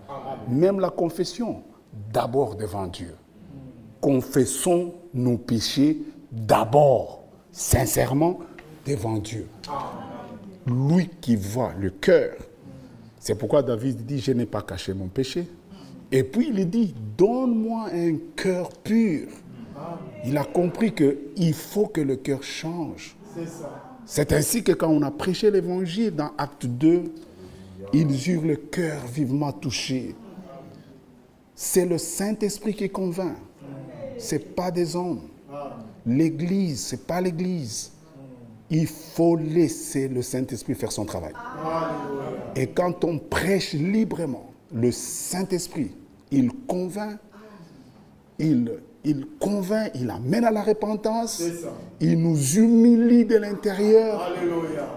Même la confession, d'abord devant Dieu. Confessons nos péchés d'abord, sincèrement, devant Dieu. Lui qui voit le cœur. C'est pourquoi David dit, je n'ai pas caché mon péché. Et puis il dit, donne-moi un cœur pur. Il a compris qu'il faut que le cœur change. C'est ainsi que quand on a prêché l'évangile dans Acte 2, ils eurent le cœur vivement touché. C'est le Saint-Esprit qui convainc. Ce n'est pas des hommes. L'Église, ce n'est pas l'Église. Il faut laisser le Saint-Esprit faire son travail. Et quand on prêche librement, le Saint-Esprit, il convainc, il amène à la repentance, il nous humilie de l'intérieur,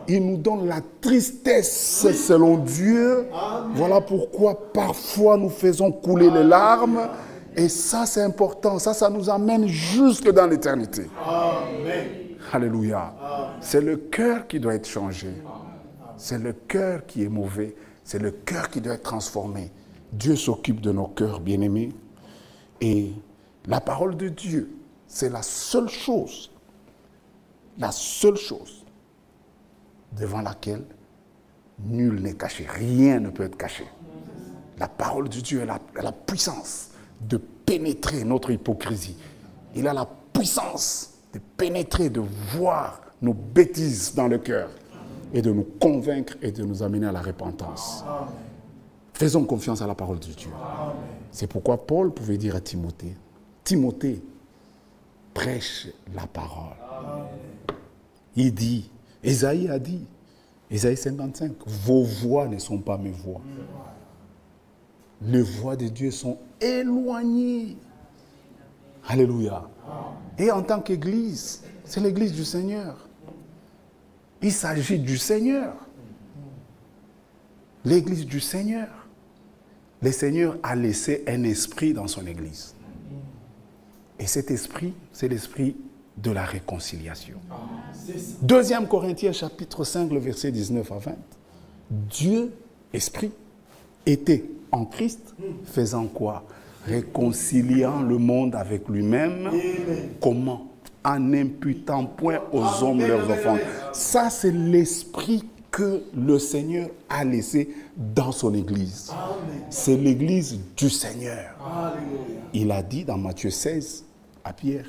il nous donne la tristesse selon Dieu. Voilà pourquoi parfois nous faisons couler les larmes. Et ça, c'est important. Ça nous amène jusque dans l'éternité. Amen. Alléluia. C'est le cœur qui doit être changé. C'est le cœur qui est mauvais. C'est le cœur qui doit être transformé. Dieu s'occupe de nos cœurs, bien-aimés. Et la parole de Dieu, c'est la seule chose devant laquelle nul n'est caché. Rien ne peut être caché. La parole de Dieu a la puissance de pénétrer notre hypocrisie. Il a la puissance de pénétrer, de voir nos bêtises dans le cœur et de nous convaincre et de nous amener à la repentance. Faisons confiance à la parole de Dieu. C'est pourquoi Paul pouvait dire à Timothée, Timothée, prêche la parole. Il dit, Ésaïe a dit, Ésaïe 55, vos voix ne sont pas mes voix. Les voix de Dieu sont éloignées. Alléluia. Et en tant qu'Église, c'est l'Église du Seigneur. Il s'agit du Seigneur. L'Église du Seigneur. Le Seigneur a laissé un esprit dans son Église. Et cet esprit, c'est l'esprit de la réconciliation. 2 Corinthiens chapitre 5, le verset 19 à 20. Dieu, esprit, était en Christ, faisant quoi? Réconciliant le monde avec lui-même. Comment? En n'imputant point aux hommes leurs offenses. Ça, c'est l'esprit que le Seigneur a laissé dans son Église. C'est l'Église du Seigneur. Il a dit dans Matthieu 16 à Pierre,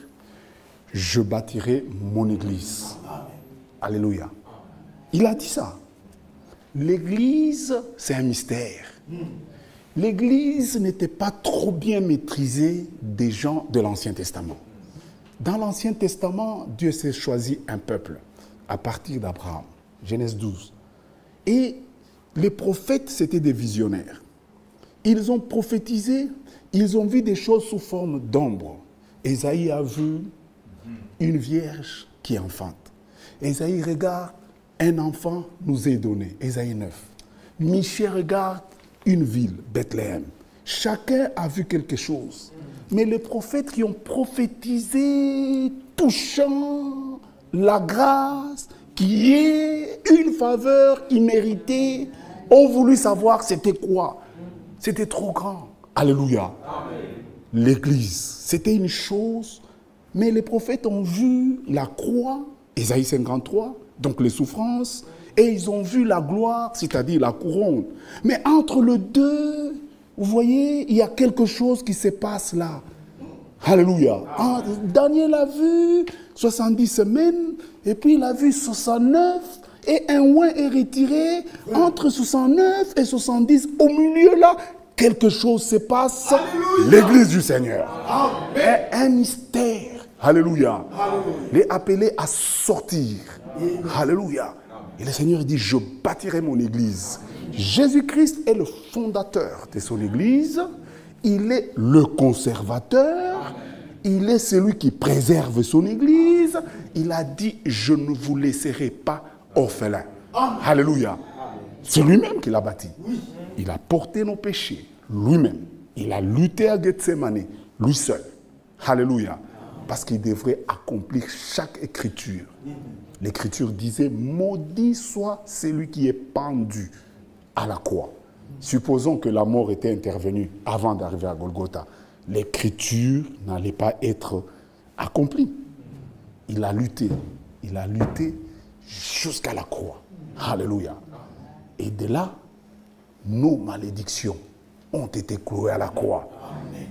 je bâtirai mon Église. Alléluia. Il a dit ça. L'Église, c'est un mystère. L'Église n'était pas trop bien maîtrisée des gens de l'Ancien Testament. Dans l'Ancien Testament, Dieu s'est choisi un peuple à partir d'Abraham, Genèse 12. Et les prophètes, c'était des visionnaires. Ils ont prophétisé, ils ont vu des choses sous forme d'ombre. Ésaïe a vu une vierge qui enfante. Ésaïe regarde, un enfant nous est donné, Ésaïe 9. Michée regarde une ville, Bethléem. Chacun a vu quelque chose. Mais les prophètes qui ont prophétisé, touchant la grâce, qui est une faveur imméritée, ont voulu savoir c'était quoi. C'était trop grand. Alléluia. L'Église, c'était une chose, mais les prophètes ont vu la croix, Ésaïe 53, donc les souffrances, et ils ont vu la gloire, c'est-à-dire la couronne. Mais entre les deux, vous voyez, il y a quelque chose qui se passe là. Alléluia. Daniel a vu 70 semaines, et puis il a vu 69, et un oin est retiré entre 69 et 70. Au milieu là, quelque chose se passe. L'Église du Seigneur. Un mystère. Alléluia. Il est appelé à sortir. Alléluia. Et le Seigneur dit, je bâtirai mon Église. Jésus-Christ est le fondateur de son Église. Il est le conservateur. Il est celui qui préserve son Église. Il a dit, je ne vous laisserai pas orphelins. Alléluia. C'est lui-même qui l'a bâti. Il a porté nos péchés, lui-même. Il a lutté à Gethsemane, lui seul. Alléluia. Parce qu'il devrait accomplir chaque écriture. L'Écriture disait, maudit soit celui qui est pendu à la croix. Supposons que la mort était intervenue avant d'arriver à Golgotha. L'Écriture n'allait pas être accomplie. Il a lutté jusqu'à la croix. Alléluia. Et de là, nos malédictions ont été clouées à la croix.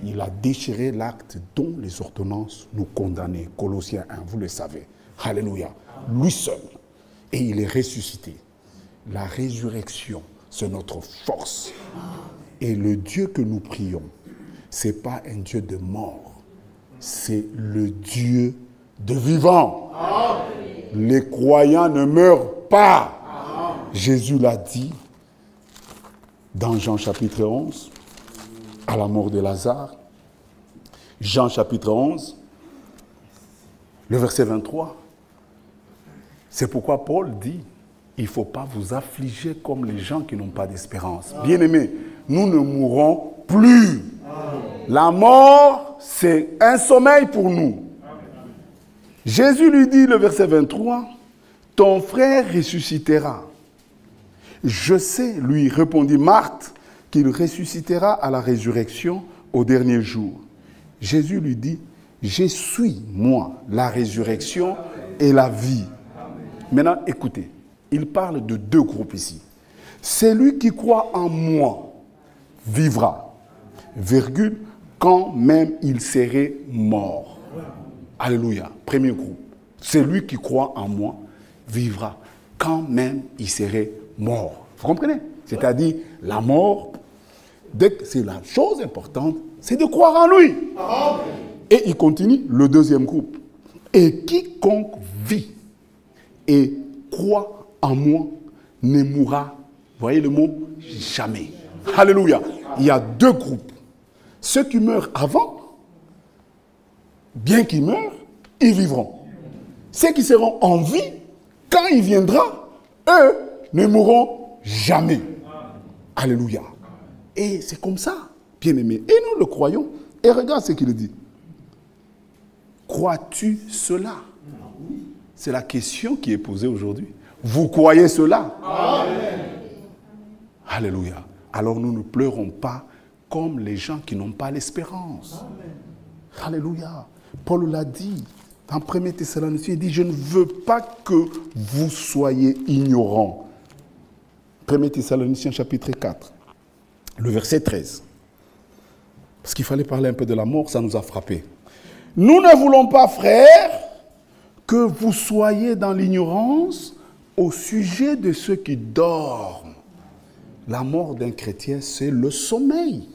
Il a déchiré l'acte dont les ordonnances nous condamnaient. Colossiens 1, vous le savez. Alléluia. Lui seul. Et il est ressuscité. La résurrection, c'est notre force. Et le Dieu que nous prions, ce n'est pas un Dieu de mort. C'est le Dieu de vivant. Les croyants ne meurent pas. Jésus l'a dit dans Jean chapitre 11, à la mort de Lazare. Jean chapitre 11, le verset 23. C'est pourquoi Paul dit, il ne faut pas vous affliger comme les gens qui n'ont pas d'espérance. Bien-aimés, nous ne mourrons plus. La mort, c'est un sommeil pour nous. Jésus lui dit, le verset 23, ton frère ressuscitera. Je sais, lui répondit Marthe, qu'il ressuscitera à la résurrection au dernier jour. Jésus lui dit, je suis, moi, la résurrection et la vie. Maintenant, écoutez, il parle de deux groupes ici. celui qui croit en moi vivra, virgule, quand même il serait mort. Alléluia. Premier groupe. Celui qui croit en moi vivra, quand même il serait mort. Vous comprenez? C'est-à-dire, la mort, c'est la chose importante, c'est de croire en lui. Et il continue, le deuxième groupe. Et quiconque vit et croit en moi ne mourra, voyez le mot, jamais. Alléluia. Il y a deux groupes. Ceux qui meurent avant, bien qu'ils meurent, ils vivront. Ceux qui seront en vie, quand il viendra, eux ne mourront jamais. Alléluia. Et c'est comme ça, bien-aimés. Et nous le croyons. Et regarde ce qu'il dit. Crois-tu cela? C'est la question qui est posée aujourd'hui. Vous croyez cela? Amen. Alléluia. Alors nous ne pleurons pas comme les gens qui n'ont pas l'espérance. Alléluia. Paul l'a dit dans 1 Thessaloniciens, il dit, je ne veux pas que vous soyez ignorants. 1 Thessaloniciens chapitre 4, le verset 13. Parce qu'il fallait parler un peu de la mort, ça nous a frappé. Nous ne voulons pas, frères, que vous soyez dans l'ignorance au sujet de ceux qui dorment. La mort d'un chrétien, c'est le sommeil.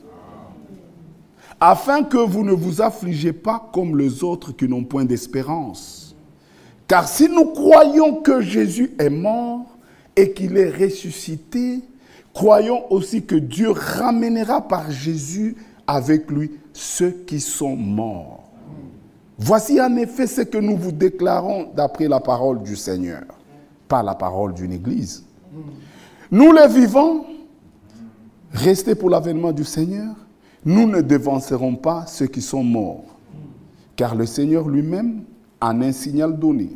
Afin que vous ne vous affligez pas comme les autres qui n'ont point d'espérance. Car si nous croyons que Jésus est mort et qu'il est ressuscité, croyons aussi que Dieu ramènera par Jésus avec lui ceux qui sont morts. Voici en effet ce que nous vous déclarons d'après la parole du Seigneur, pas la parole d'une église. Nous les vivants, restés pour l'avènement du Seigneur, nous ne devancerons pas ceux qui sont morts, car le Seigneur lui-même, en un signal donné,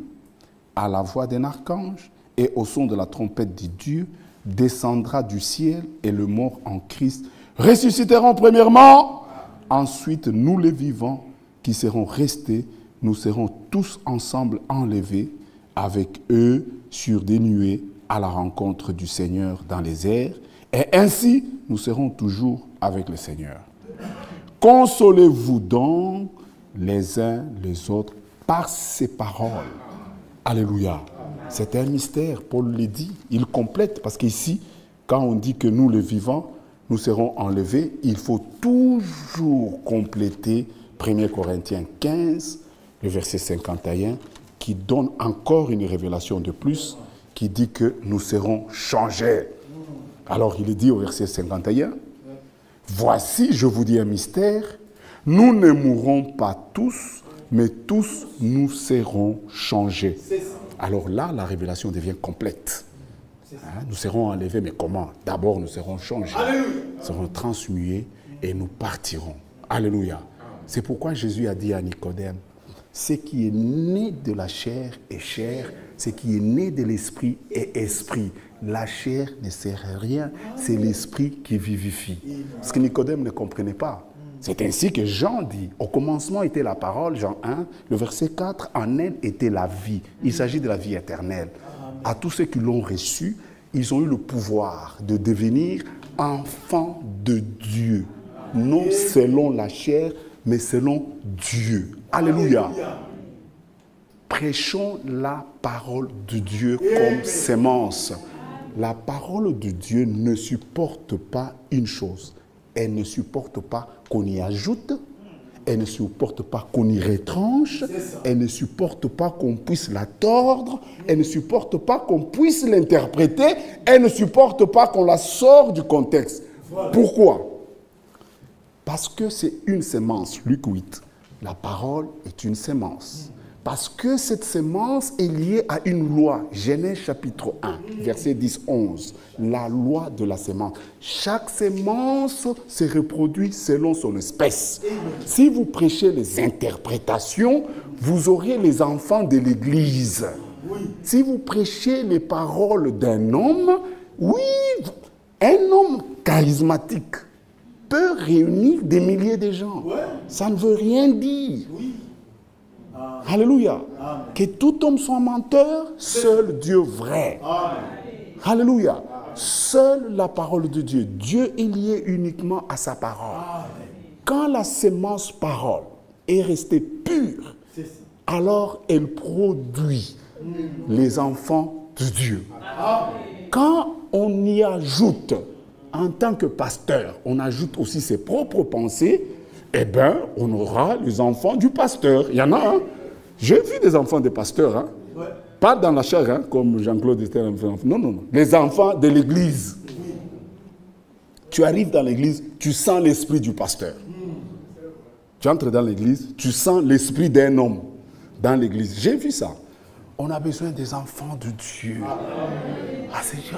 à la voix d'un archange et au son de la trompette de Dieu, descendra du ciel et le mort en Christ ressusciteront premièrement. Ensuite, nous les vivants qui serons restés, nous serons tous ensemble enlevés avec eux sur des nuées à la rencontre du Seigneur dans les airs. Et ainsi, nous serons toujours avec le Seigneur. Consolez-vous donc les uns les autres par ces paroles. Alléluia. C'est un mystère, Paul le dit, il complète, parce qu'ici, quand on dit que nous les vivants, nous serons enlevés, il faut toujours compléter 1 Corinthiens 15, le verset 51, qui donne encore une révélation de plus, qui dit que nous serons changés. Alors il est dit au verset 51, « Voici, je vous dis un mystère, nous ne mourrons pas tous, mais tous nous serons changés. » Alors là, la révélation devient complète. Nous serons enlevés, mais comment? D'abord, nous serons changés, nous serons transmués et nous partirons. Alléluia. C'est pourquoi Jésus a dit à Nicodème, ce qui est né de la chair est chair, ce qui est né de l'esprit est esprit. La chair ne sert à rien, c'est l'esprit qui vivifie. Ce que Nicodème ne comprenait pas. C'est ainsi que Jean dit, au commencement était la parole, Jean 1, le verset 4, en elle était la vie. Il s'agit de la vie éternelle. À tous ceux qui l'ont reçu, ils ont eu le pouvoir de devenir enfants de Dieu. Non selon la chair, mais selon Dieu. Alléluia. Prêchons la parole de Dieu comme sémence. La parole de Dieu ne supporte pas une chose. Elle ne supporte pas qu'on y ajoute. Elle ne supporte pas qu'on y retranche. Elle ne supporte pas qu'on puisse la tordre. Elle ne supporte pas qu'on puisse l'interpréter. Elle ne supporte pas qu'on la sorte du contexte. Pourquoi? Parce que c'est une sémence. Luc 8. La parole est une sémence. Parce que cette sémence est liée à une loi. Genèse chapitre 1, verset 10-11. La loi de la sémence. Chaque sémence se reproduit selon son espèce. Si vous prêchez les interprétations, vous aurez les enfants de l'Église. Si vous prêchez les paroles d'un homme, oui, un homme charismatique peut réunir des milliers de gens. Ça ne veut rien dire. Alléluia. Amen. Que tout homme soit menteur, seul Dieu vrai. Amen. Alléluia. Amen. Seule la parole de Dieu. Dieu est lié uniquement à sa parole. Quand la sémence parole est restée pure, alors elle produit les enfants de Dieu. Quand on y ajoute, en tant que pasteur, on ajoute aussi ses propres pensées, eh bien, on aura les enfants du pasteur. Il y en a, hein? J'ai vu des enfants des pasteurs, hein? Pas dans la chair, hein, comme Jean-Claude était un enfant. Non, non, non. Les enfants de l'église. Tu arrives dans l'église, tu sens l'esprit du pasteur. Tu entres dans l'église, tu sens l'esprit d'un homme dans l'église. J'ai vu ça. On a besoin des enfants de Dieu.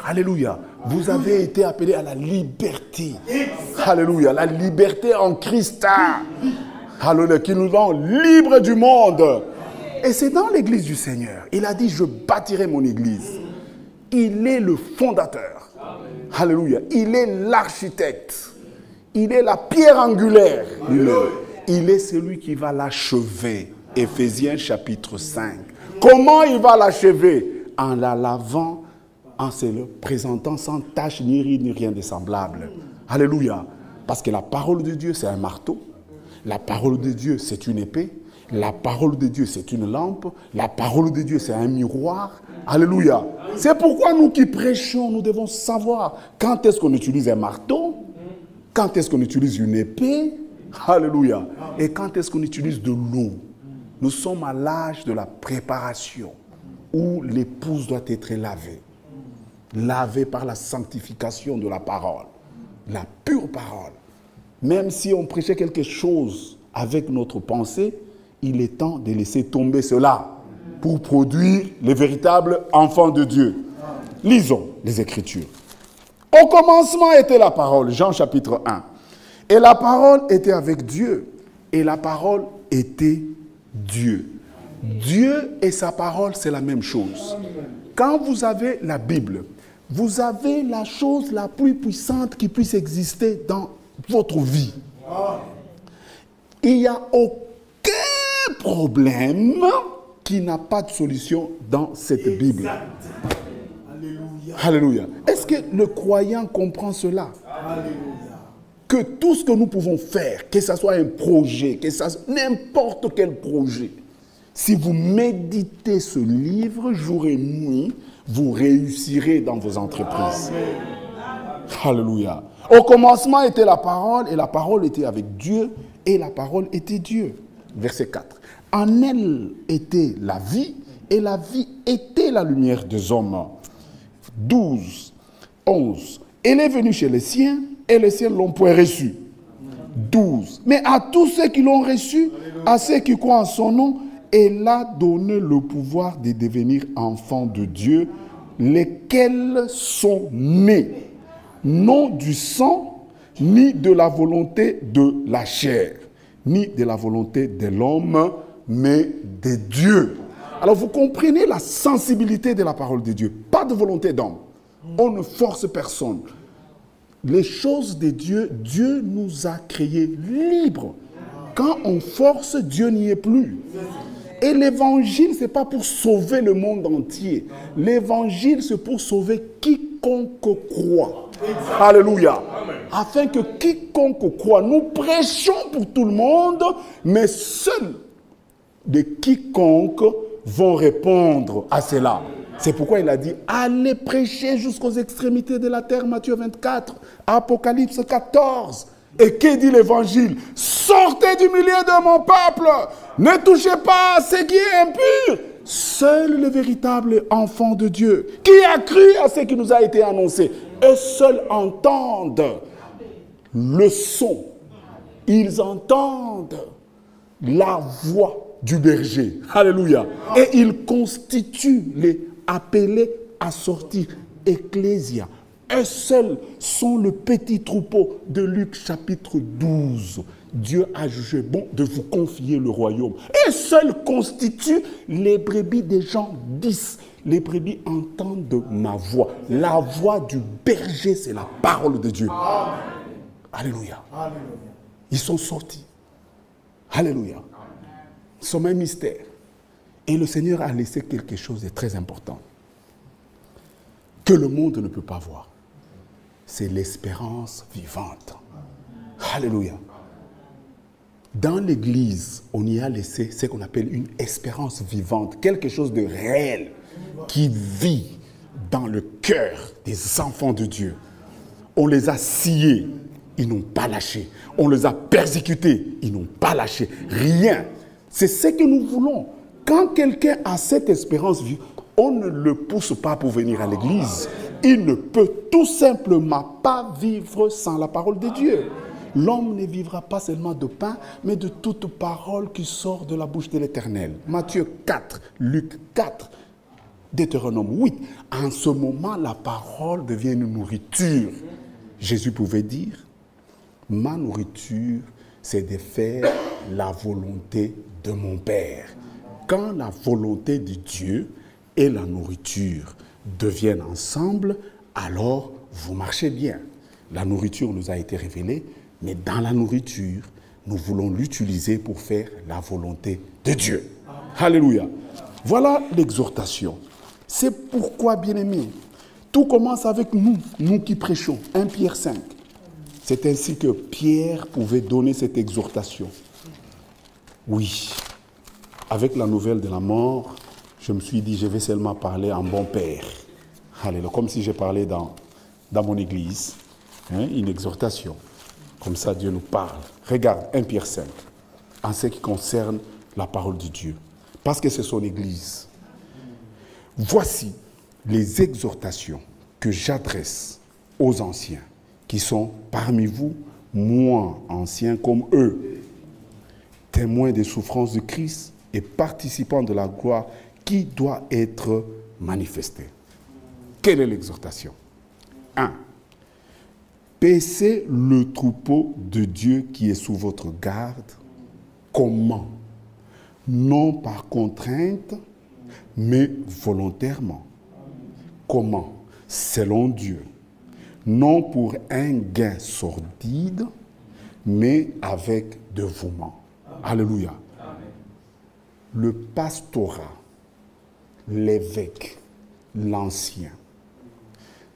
Alléluia. Vous avez été appelés à la liberté. Alléluia. La liberté en Christ. Alléluia. Qui nous rend libres du monde. Et c'est dans l'église du Seigneur. Il a dit, je bâtirai mon église. Il est le fondateur. Alléluia. Il est l'architecte. Il est la pierre angulaire. Il est celui qui va l'achever. Éphésiens chapitre 5. Comment il va l'achever? En la lavant, en se le présentant sans tache, ni ride, ni rien de semblable. Alléluia. Parce que la parole de Dieu, c'est un marteau. La parole de Dieu, c'est une épée. La parole de Dieu, c'est une lampe. La parole de Dieu, c'est un miroir. Alléluia. C'est pourquoi nous qui prêchons, nous devons savoir quand est-ce qu'on utilise un marteau, quand est-ce qu'on utilise une épée. Alléluia. Et quand est-ce qu'on utilise de l'eau. Nous sommes à l'âge de la préparation où l'épouse doit être lavée. Lavée par la sanctification de la parole. La pure parole. Même si on prêchait quelque chose avec notre pensée, il est temps de laisser tomber cela pour produire les véritables enfants de Dieu. Lisons les Écritures. Au commencement était la parole, Jean chapitre 1. Et la parole était avec Dieu. Et la parole était Dieu. Dieu et sa parole, c'est la même chose. Quand vous avez la Bible, vous avez la chose la plus puissante qui puisse exister dans votre vie. Il n'y a aucun problème qui n'a pas de solution dans cette Bible. Alléluia. Alléluia. Est-ce que le croyant comprend cela? Alléluia. Que tout ce que nous pouvons faire, que ce soit un projet, que ce soit n'importe quel projet, si vous méditez ce livre jour et nuit, vous réussirez dans vos entreprises. Amen. Alléluia. Au commencement était la parole, et la parole était avec Dieu, et la parole était Dieu. Verset 4. En elle était la vie, et la vie était la lumière des hommes. 12, 11. Elle est venue chez les siens, et les siens l'ont point reçu. 12. Mais à tous ceux qui l'ont reçu, à ceux qui croient en son nom, elle a donné le pouvoir de devenir enfants de Dieu, lesquels sont nés, non du sang, ni de la volonté de la chair, ni de la volonté de l'homme, mais de Dieu. Alors vous comprenez la sensibilité de la parole de Dieu. Pas de volonté d'homme. On ne force personne. Les choses de Dieu, Dieu nous a créés libres. Quand on force, Dieu n'y est plus. Et l'évangile, ce n'est pas pour sauver le monde entier. L'évangile, c'est pour sauver quiconque croit. Alléluia. Afin que quiconque croit, nous prêchons pour tout le monde, mais seuls de quiconque vont répondre à cela. C'est pourquoi il a dit, allez prêcher jusqu'aux extrémités de la terre, Matthieu 24, Apocalypse 14. Et que dit l'évangile? Sortez du milieu de mon peuple, ne touchez pas à ce qui est impur. Seul le véritable enfant de Dieu, qui a cru à ce qui nous a été annoncé, eux seuls entendent le son. Ils entendent la voix du berger. Alléluia. Et ils constituent les appelés à sortir. Ecclésia. Eux seuls sont le petit troupeau de Luc chapitre 12. Dieu a jugé bon de vous confier le royaume. Eux seuls constituent les brebis des gens 10. Les brebis entendent ma voix. La voix du berger, c'est la parole de Dieu. Amen. Alléluia. Alléluia. Ils sont sortis. Alléluia. C'est un mystère. Et le Seigneur a laissé quelque chose de très important que le monde ne peut pas voir. c'est l'espérance vivante. Alléluia. Dans l'Église, on y a laissé ce qu'on appelle une espérance vivante, quelque chose de réel qui vit dans le cœur des enfants de Dieu. On les a sciés, ils n'ont pas lâché. On les a persécutés, ils n'ont pas lâché. Rien. C'est ce que nous voulons. Quand quelqu'un a cette espérance vivante, on ne le pousse pas pour venir à l'église. Il ne peut tout simplement pas vivre sans la parole de Dieu. L'homme ne vivra pas seulement de pain, mais de toute parole qui sort de la bouche de l'Éternel. Matthieu 4, Luc 4, Deutéronome 8. En ce moment, la parole devient une nourriture. Jésus pouvait dire, ma nourriture, c'est de faire la volonté de mon Père. Quand la volonté de Dieu et la nourriture deviennent ensemble, alors vous marchez bien. La nourriture nous a été révélée, mais dans la nourriture, nous voulons l'utiliser pour faire la volonté de Dieu. Alléluia. Voilà l'exhortation. C'est pourquoi, bien-aimés, tout commence avec nous, nous qui prêchons. 1 Pierre 5. C'est ainsi que Pierre pouvait donner cette exhortation. Oui, avec la nouvelle de la mort, je me suis dit, je vais seulement parler en bon père. Alléluia. Comme si je parlais dans mon église. Une exhortation. Comme ça, Dieu nous parle. Regarde, 1 Pierre 5. En ce qui concerne la parole de Dieu. Parce que c'est son église. Voici les exhortations que j'adresse aux anciens qui sont parmi vous, moins anciens comme eux, témoins des souffrances de Christ et participants de la gloire qui doit être manifestée. Quelle est l'exhortation? 1. Paissez le troupeau de Dieu qui est sous votre garde. Comment? Non par contrainte, mais volontairement. Comment? Selon Dieu. Non pour un gain sordide, mais avec dévouement. Alléluia. Le pastorat, l'évêque, l'ancien,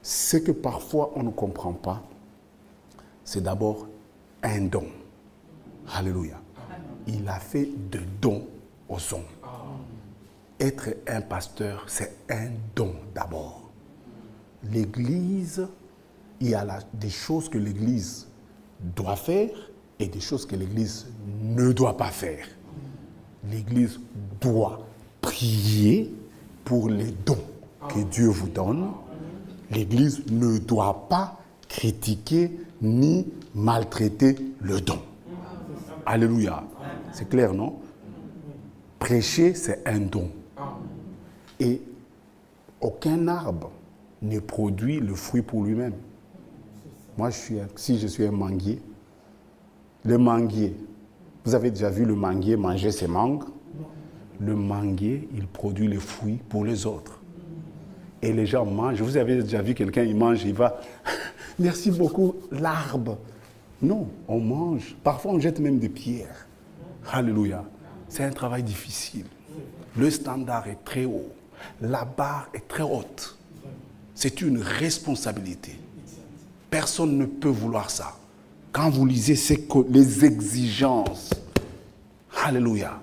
ce que parfois on ne comprend pas, c'est d'abord un don. Alléluia. Il a fait de dons aux hommes. Être un pasteur, c'est un don d'abord. L'Église, il y a des choses que l'Église doit faire et des choses que l'Église ne doit pas faire. L'Église doit prier pour les dons que Dieu vous donne. L'Église ne doit pas critiquer ni maltraiter le don. Alléluia. C'est clair, non? Prêcher, c'est un don. Et aucun arbre ne produit le fruit pour lui-même. Moi, si je suis un manguier, le manguier, vous avez déjà vu le manguier manger ses mangues? Le manguier, il produit les fruits pour les autres. Et les gens mangent. Vous avez déjà vu quelqu'un, il mange, il va... Merci beaucoup, l'arbre. Non, on mange. Parfois, on jette même des pierres. Alléluia. C'est un travail difficile. Le standard est très haut. La barre est très haute. C'est une responsabilité. Personne ne peut vouloir ça. Quand vous lisez les exigences, alléluia,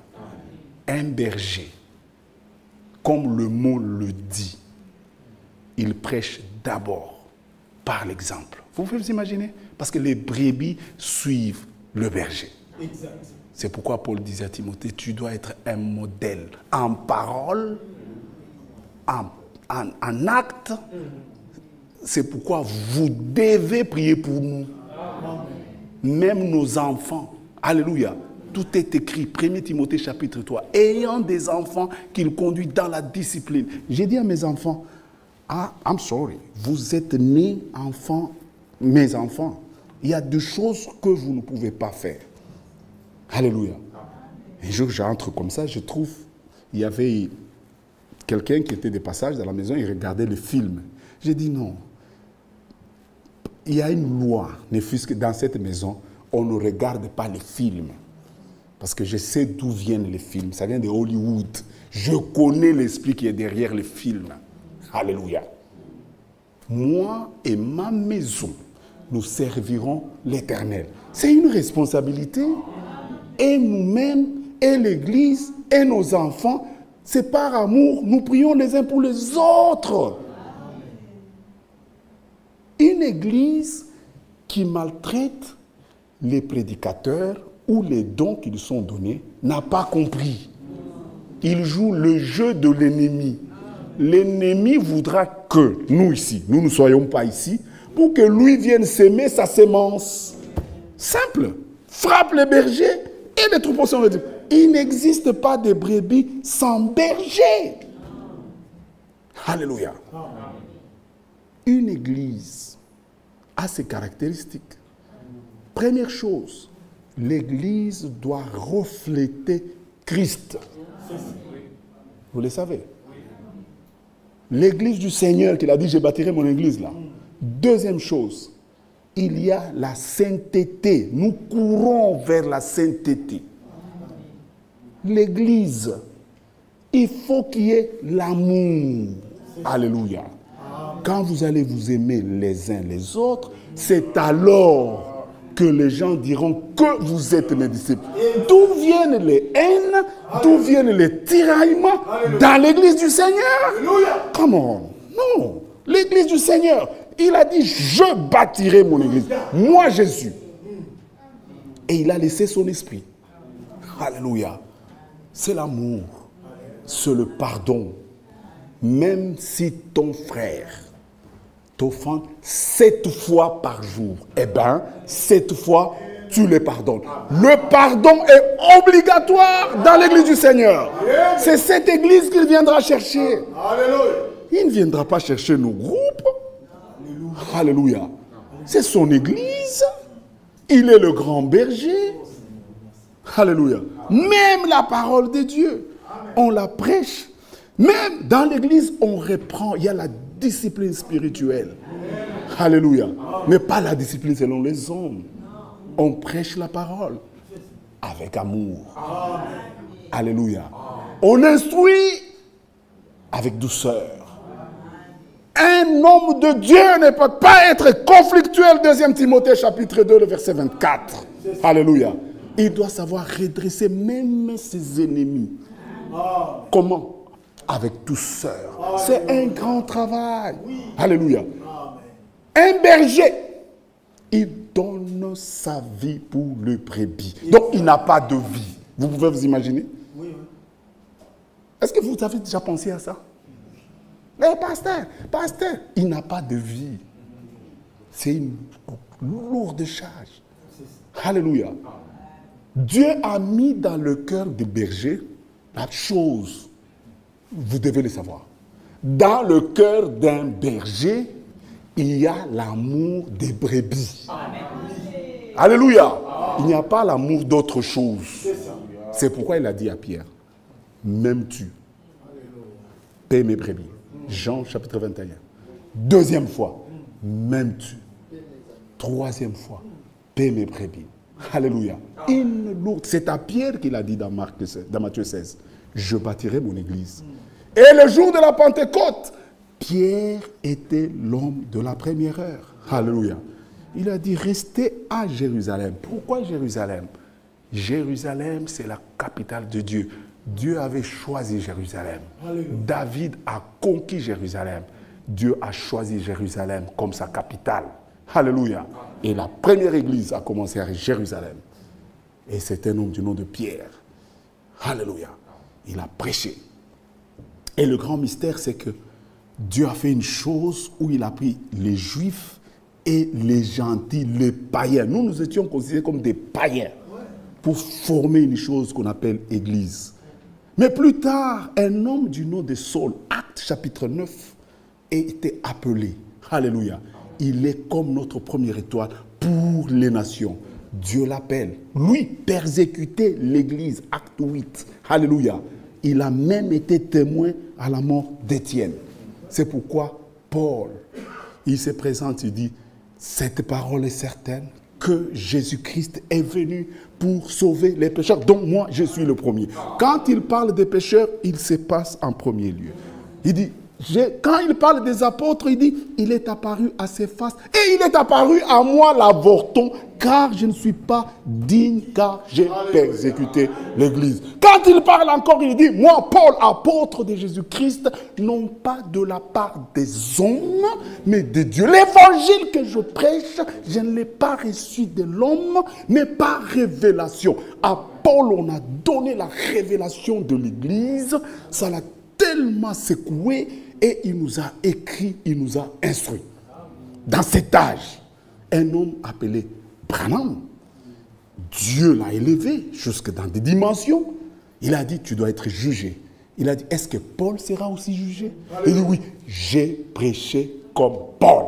un berger, comme le mot le dit, il prêche d'abord par l'exemple. Vous pouvez vous imaginer? Parce que les brebis suivent le berger. Exact. C'est pourquoi Paul disait à Timothée, tu dois être un modèle en parole, en acte. C'est pourquoi vous devez prier pour nous. Même nos enfants. Alléluia. Tout est écrit. 1 Timothée chapitre 3. Ayant des enfants qu'ils conduisent dans la discipline. J'ai dit à mes enfants, I'm sorry, vous êtes nés enfants, mes enfants. Il y a deux choses que vous ne pouvez pas faire. Alléluia. Un jour, j'entre comme ça, je trouve, il y avait quelqu'un qui était de passage dans la maison, il regardait le film. J'ai dit non. Il y a une loi, ne fût-ce que dans cette maison, on ne regarde pas les films. Parce que je sais d'où viennent les films. Ça vient de Hollywood. Je connais l'esprit qui est derrière les films. Alléluia. Moi et ma maison, nous servirons l'Éternel. C'est une responsabilité. Et nous-mêmes, et l'Église, et nos enfants, c'est par amour, nous prions les uns pour les autres. Une Église qui maltraite les prédicateurs ou les dons qui lui sont donnés n'a pas compris. Il joue le jeu de l'ennemi. L'ennemi voudra que nous ici, nous ne soyons pas ici, pour que lui vienne s'aimer sa sémence. Simple. Frappe les bergers et les troupeaux sont réduits. Il n'existe pas de brebis sans berger. Alléluia. Une église a ses caractéristiques. Première chose, l'église doit refléter Christ. Vous le savez. L'église du Seigneur, qu'il a dit, je bâtirai mon église là. Deuxième chose, il y a la sainteté. Nous courons vers la sainteté. L'église, il faut qu'il y ait l'amour. Alléluia. Quand vous allez vous aimer les uns les autres, c'est alors que les gens diront que vous êtes mes disciples. D'où viennent les haines, d'où viennent les tiraillements dans l'église du Seigneur? Comment? Non. L'église du Seigneur, il a dit, je bâtirai mon église. Moi, Jésus. Et il a laissé son esprit. Alléluia. C'est l'amour. C'est le pardon. Même si ton frère t'offense 7 fois par jour, eh bien, 7 fois, tu le pardonnes. Le pardon est obligatoire dans l'église du Seigneur. C'est cette église qu'il viendra chercher. Il ne viendra pas chercher nos groupes. Alléluia. C'est son église. Il est le grand berger. Alléluia. Même la parole de Dieu, on la prêche. Même dans l'église, on reprend. Il y a la discipline spirituelle. Alléluia. Mais pas la discipline selon les hommes. On prêche la parole avec amour. Alléluia. On instruit avec douceur. Un homme de Dieu ne peut pas être conflictuel. 2 Timothée chapitre 2, le verset 24. Alléluia. Il doit savoir redresser même ses ennemis. Comment? Avec douceur. C'est un grand travail. Alléluia. Un berger, il donne sa vie pour le brebis. Donc il n'a pas de vie. Vous pouvez vous imaginer? Est-ce que vous avez déjà pensé à ça? Mais pasteur, il n'a pas de vie. C'est une lourde charge. Alléluia. Dieu a mis dans le cœur du berger la chose. Vous devez le savoir. Dans le cœur d'un berger, il y a l'amour des brebis. Alléluia. Il n'y a pas l'amour d'autre chose. C'est pourquoi il a dit à Pierre, m'aimes-tu? Paie mes brebis. Jean chapitre 21. Deuxième fois, m'aimes-tu? Troisième fois, paie mes brebis. Alléluia. C'est à Pierre qu'il a dit dans Matthieu 16, je bâtirai mon église. Et le jour de la Pentecôte, Pierre était l'homme de la première heure. Alléluia. Il a dit, restez à Jérusalem. Pourquoi Jérusalem? Jérusalem, c'est la capitale de Dieu. Dieu avait choisi Jérusalem. Alléluia. David a conquis Jérusalem. Dieu a choisi Jérusalem comme sa capitale. Alléluia. Et la première église a commencé à Jérusalem. Et c'est un homme du nom de Pierre. Alléluia. Il a prêché. Et le grand mystère, c'est que Dieu a fait une chose où il a pris les Juifs et les gentils, les païens. Nous étions considérés comme des païens pour former une chose qu'on appelle Église. Mais plus tard, un homme du nom de Saul, Actes chapitre 9, a été appelé. Alléluia. Il est comme notre première étoile pour les nations. Dieu l'appelle. Lui, persécuter l'Église, Acte 8. Alléluia. Il a même été témoin à la mort d'Étienne. C'est pourquoi Paul, il se présente, il dit, cette parole est certaine que Jésus-Christ est venu pour sauver les pécheurs, dont moi je suis le premier. Quand il parle des pécheurs, il se passe en premier lieu. Il dit, quand il parle des apôtres, il dit, il est apparu à ses faces et il est apparu à moi, l'avorton, car je ne suis pas digne, car j'ai persécuté l'Église. Quand il parle encore, il dit, moi, Paul, apôtre de Jésus-Christ, non pas de la part des hommes, mais de Dieu. L'évangile que je prêche, je ne l'ai pas reçu de l'homme, mais par révélation. À Paul, on a donné la révélation de l'Église, ça l'a tellement secoué, et il nous a écrit, il nous a instruit. Dans cet âge, un homme appelé Branham, Dieu l'a élevé jusque dans des dimensions. Il a dit, tu dois être jugé. Il a dit, est-ce que Paul sera aussi jugé? Il dit, oui, j'ai prêché comme Paul.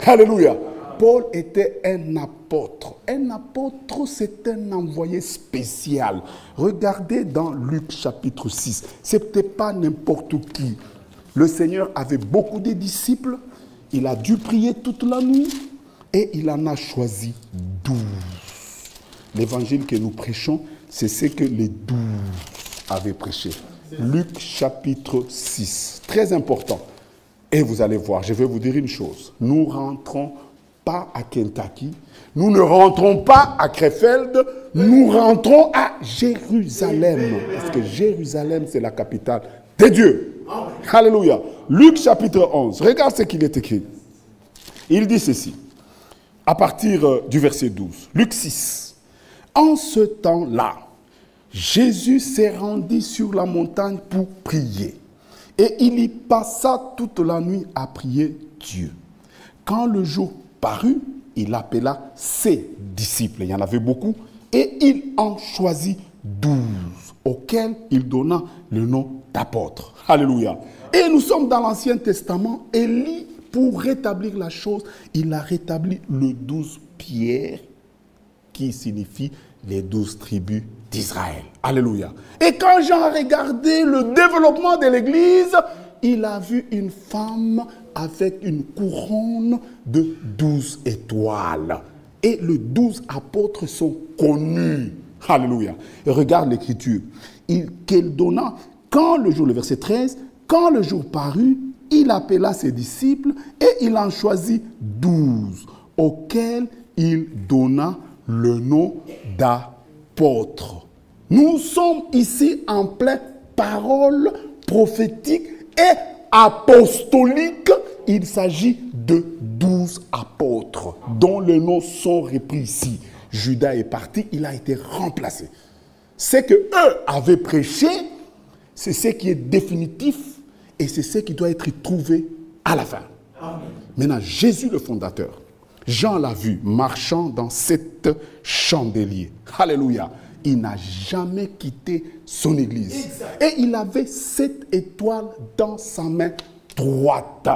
Alléluia. Paul était un apôtre. Un apôtre, c'est un envoyé spécial. Regardez dans Luc chapitre 6. Ce n'était pas n'importe qui. Le Seigneur avait beaucoup de disciples. Il a dû prier toute la nuit. Et il en a choisi 12. L'évangile que nous prêchons, c'est ce que les 12 avaient prêché. Luc chapitre 6. Très important. Et vous allez voir, je vais vous dire une chose. Nous rentrons pas à Kentucky, nous ne rentrons pas à Krefeld, nous rentrons à Jérusalem. Parce que Jérusalem, c'est la capitale de Dieu. Alléluia. Luc chapitre 11, regarde ce qu'il est écrit. Il dit ceci, à partir du verset 12. Luc 6. En ce temps-là, Jésus s'est rendu sur la montagne pour prier. Et il y passa toute la nuit à prier Dieu. Quand le jour parut, il appela ses disciples, il y en avait beaucoup, et il en choisit 12, auxquels il donna le nom d'apôtres. Alléluia. Et nous sommes dans l'Ancien Testament, Élie, pour rétablir la chose, il a rétabli le 12 pierres, qui signifie les 12 tribus d'Israël. Alléluia. Et quand Jean a regardé le développement de l'Église, il a vu une femme avec une couronne de 12 étoiles. Et les 12 apôtres sont connus. Alléluia. Et regarde l'Écriture. Qu'elle donna, quand le jour, le verset 13, quand le jour parut, il appela ses disciples et il en choisit 12, auxquels il donna le nom d'apôtres. Nous sommes ici en pleine parole prophétique et apostolique. Il s'agit de 12 apôtres dont les noms sont repris ici. Judas est parti, il a été remplacé. Ce qu'eux avaient prêché, c'est ce qui est définitif et c'est ce qui doit être trouvé à la fin. Amen. Maintenant, Jésus le fondateur, Jean l'a vu marchant dans cet chandelier. Alléluia. Il n'a jamais quitté son église. Exact. Et il avait 7 étoiles dans sa main droite.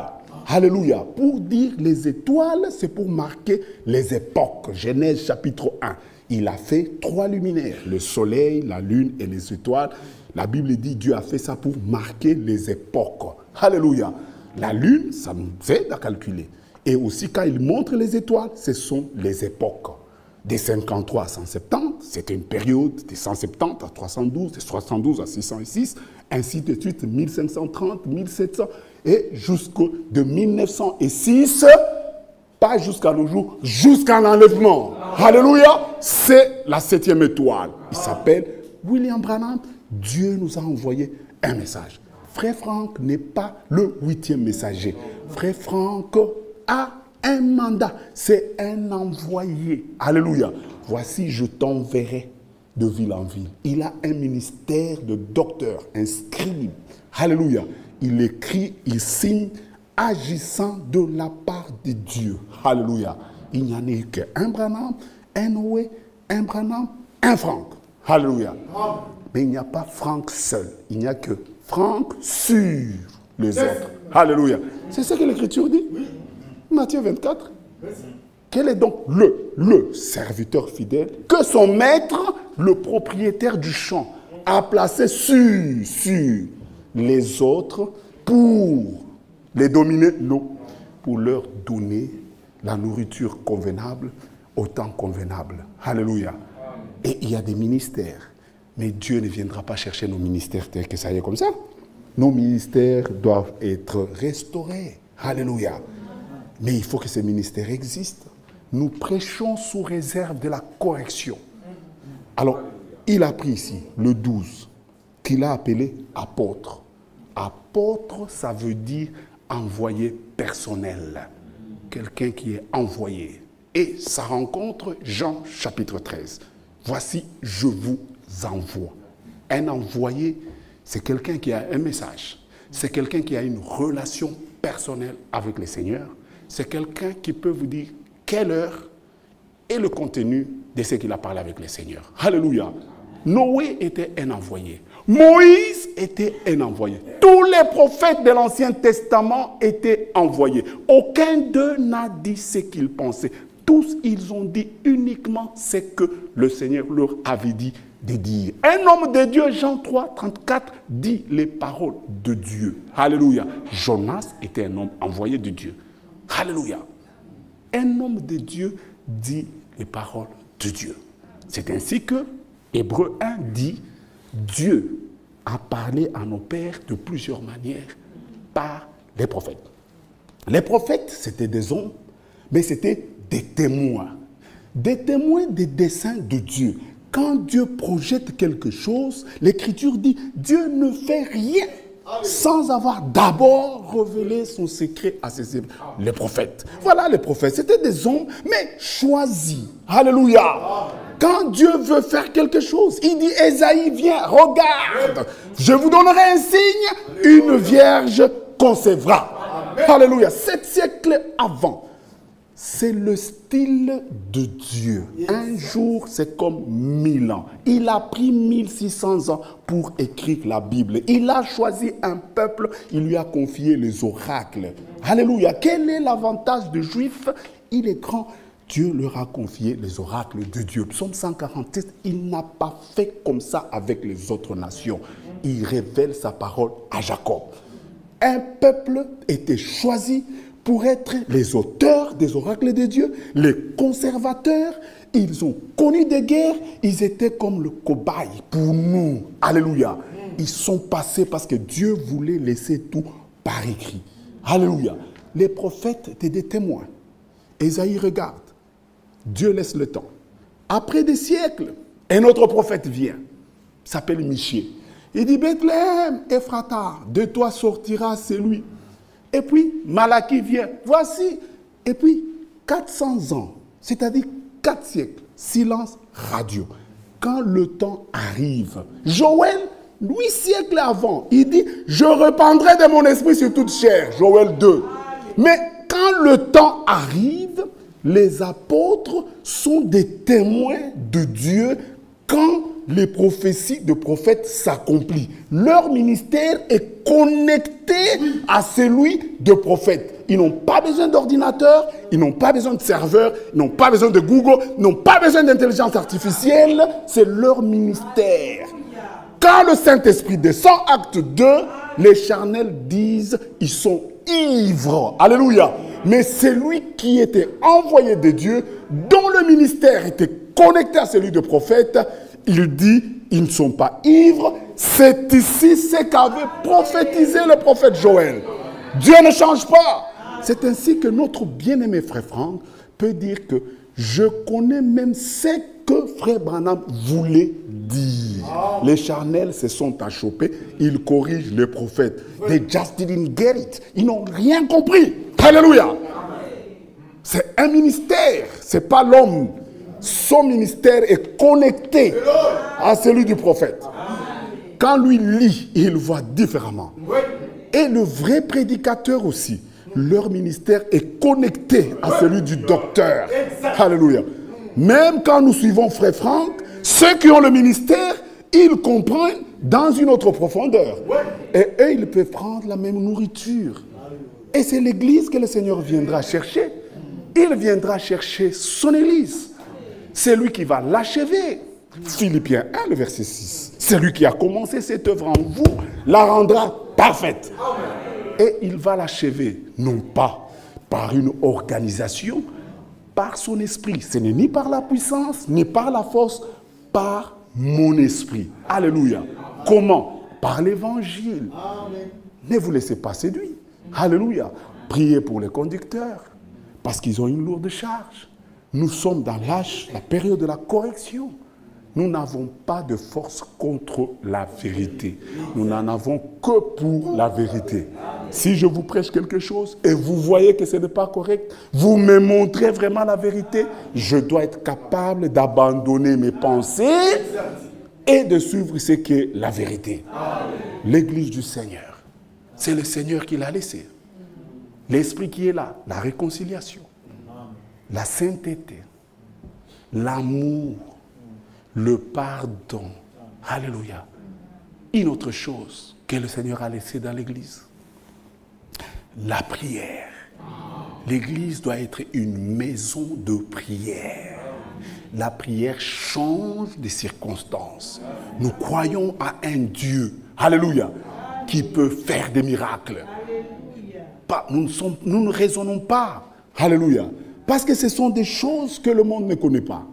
Alléluia. Pour dire les étoiles, c'est pour marquer les époques. Genèse chapitre 1. Il a fait 3 luminaires, le soleil, la lune et les étoiles. La Bible dit Dieu a fait ça pour marquer les époques. Alléluia. La lune, ça nous aide à calculer. Et aussi, quand il montre les étoiles, ce sont les époques. Des 53 à 170, c'était une période des 170 à 312, des 312 à 606, ainsi de suite, 1530, 1700, et de 1906, pas jusqu'à nos jours, jusqu'à l'enlèvement. Alléluia, c'est la 7e étoile. Il s'appelle William Branham. Dieu nous a envoyé un message. Frère Franck n'est pas le 8e messager. Frère Franck a un mandat, c'est un envoyé. Alléluia. Voici, je t'enverrai de ville en ville. Il a un ministère de docteur, un scribe. Alléluia. Il écrit, il signe, agissant de la part de Dieu. Alléluia. Il n'y en a eu qu'un Branham, un Noé, un Branham, un Franck. Alléluia. Mais il n'y a pas Franck seul. Il n'y a que Franck sur les autres. Alléluia. C'est ce que l'Écriture dit. Matthieu 24. Quel est donc le serviteur fidèle que son maître, le propriétaire du champ, a placé sur les autres pour les dominer? Non, pour leur donner la nourriture convenable au temps convenable. Alléluia. Et il y a des ministères. Mais Dieu ne viendra pas chercher nos ministères tels que ça y est comme ça. nos ministères doivent être restaurés. Alléluia. Mais il faut que ces ministères existent. Nous prêchons sous réserve de la correction. Alors, il a pris ici le 12, qu'il a appelé apôtre. Apôtre, ça veut dire envoyé personnel. Quelqu'un qui est envoyé. Et ça rencontre Jean chapitre 13. Voici, je vous envoie. Un envoyé, c'est quelqu'un qui a un message. C'est quelqu'un qui a une relation personnelle avec le Seigneur. C'est quelqu'un qui peut vous dire quelle heure et le contenu de ce qu'il a parlé avec le Seigneur. Alléluia. Noé était un envoyé. Moïse était un envoyé. Tous les prophètes de l'Ancien Testament étaient envoyés. Aucun d'eux n'a dit ce qu'ils pensaient. Tous, ils ont dit uniquement ce que le Seigneur leur avait dit de dire. Un homme de Dieu, Jean 3, 34, dit les paroles de Dieu. Alléluia. Jonas était un homme envoyé de Dieu. Alléluia. Un homme de Dieu dit les paroles de Dieu. C'est ainsi que Hébreux 1 dit, Dieu a parlé à nos pères de plusieurs manières par les prophètes. Les prophètes, c'était des hommes, mais c'était des témoins des desseins de Dieu. Quand Dieu projette quelque chose, l'Écriture dit, Dieu ne fait rien sans avoir d'abord révélé son secret à ses les prophètes. Voilà les prophètes, c'était des hommes, mais choisis. Alléluia. Quand Dieu veut faire quelque chose, il dit, Ésaïe, viens, regarde, je vous donnerai un signe, une vierge concevra. Alléluia. 7 siècles avant. C'est le style de Dieu. Un jour, c'est comme 1000 ans. Il a pris 1600 ans pour écrire la Bible. Il a choisi un peuple, il lui a confié les oracles. Alléluia. Quel est l'avantage des Juifs? Il est grand. Dieu leur a confié les oracles de Dieu. Psaume 147, il n'a pas fait comme ça avec les autres nations. Il révèle sa parole à Jacob. Un peuple était choisi pour être les auteurs des oracles de Dieu, les conservateurs. Ils ont connu des guerres, ils étaient comme le cobaye pour nous. Alléluia. Ils sont passés parce que Dieu voulait laisser tout par écrit. Alléluia. Les prophètes étaient des témoins. Ésaïe regarde. Dieu laisse le temps. Après des siècles, un autre prophète vient. Il s'appelle Michée. Il dit, Bethléem, Ephrata, de toi sortira celui. Et puis, Malachie vient. Voici. Et puis, 400 ans, c'est-à-dire 4 siècles, silence radio. Quand le temps arrive, Joël, 8 siècles avant, il dit, je répandrai de mon esprit sur toute chair. Joël 2. Mais quand le temps arrive, les apôtres sont des témoins de Dieu quand les prophéties de prophètes s'accomplissent. Leur ministère est connecté à celui de prophète. Ils n'ont pas besoin d'ordinateur, ils n'ont pas besoin de serveur, ils n'ont pas besoin de Google, ils n'ont pas besoin d'intelligence artificielle. C'est leur ministère. Quand le Saint-Esprit descend, acte 2, les charnels disent, ils sont ivres. Alléluia. Mais celui qui était envoyé de Dieu, dont le ministère était connecté à celui de prophète, il dit, ils ne sont pas ivres. C'est ici ce qu'avait prophétisé le prophète Joël. Dieu ne change pas. C'est ainsi que notre bien-aimé frère Franck peut dire que je connais même ce que frère Branham voulait dire. Les charnels se sont achoppés, ils corrigent les prophètes. They just didn't get it. Ils n'ont rien compris. Alléluia. C'est un ministère, ce n'est pas l'homme. Son ministère est connecté à celui du prophète. Quand lui lit, il voit différemment. Et le vrai prédicateur aussi, leur ministère est connecté à celui du docteur. Alléluia. Même quand nous suivons frère Franck, ceux qui ont le ministère, ils comprennent dans une autre profondeur. Et eux, ils peuvent prendre la même nourriture. Et c'est l'église que le Seigneur viendra chercher. Il viendra chercher son église. C'est lui qui va l'achever. Philippiens 1, le verset 6. C'est lui qui a commencé cette œuvre en vous, la rendra parfaite. Et il va l'achever, non pas par une organisation, par son esprit. Ce n'est ni par la puissance, ni par la force, par mon esprit. Alléluia. Comment? par l'évangile. Ne vous laissez pas séduire. Alléluia. Priez pour les conducteurs, parce qu'ils ont une lourde charge. Nous sommes dans la période de la correction. Nous n'avons pas de force contre la vérité. Nous n'en avons que pour la vérité. Si je vous prêche quelque chose et vous voyez que ce n'est pas correct, vous me montrez vraiment la vérité, je dois être capable d'abandonner mes pensées et de suivre ce qu'est la vérité. L'Église du Seigneur, c'est le Seigneur qui l'a laissé. L'Esprit qui est là, la réconciliation, la sainteté, l'amour, le pardon. Alléluia. Une autre chose que le Seigneur a laissée dans l'Église, la prière. L'Église doit être une maison de prière. La prière change des circonstances. Nous croyons à un Dieu, alléluia, qui peut faire des miracles. Nous ne raisonnons pas, alléluia, parce que ce sont des choses que le monde ne connaît pas.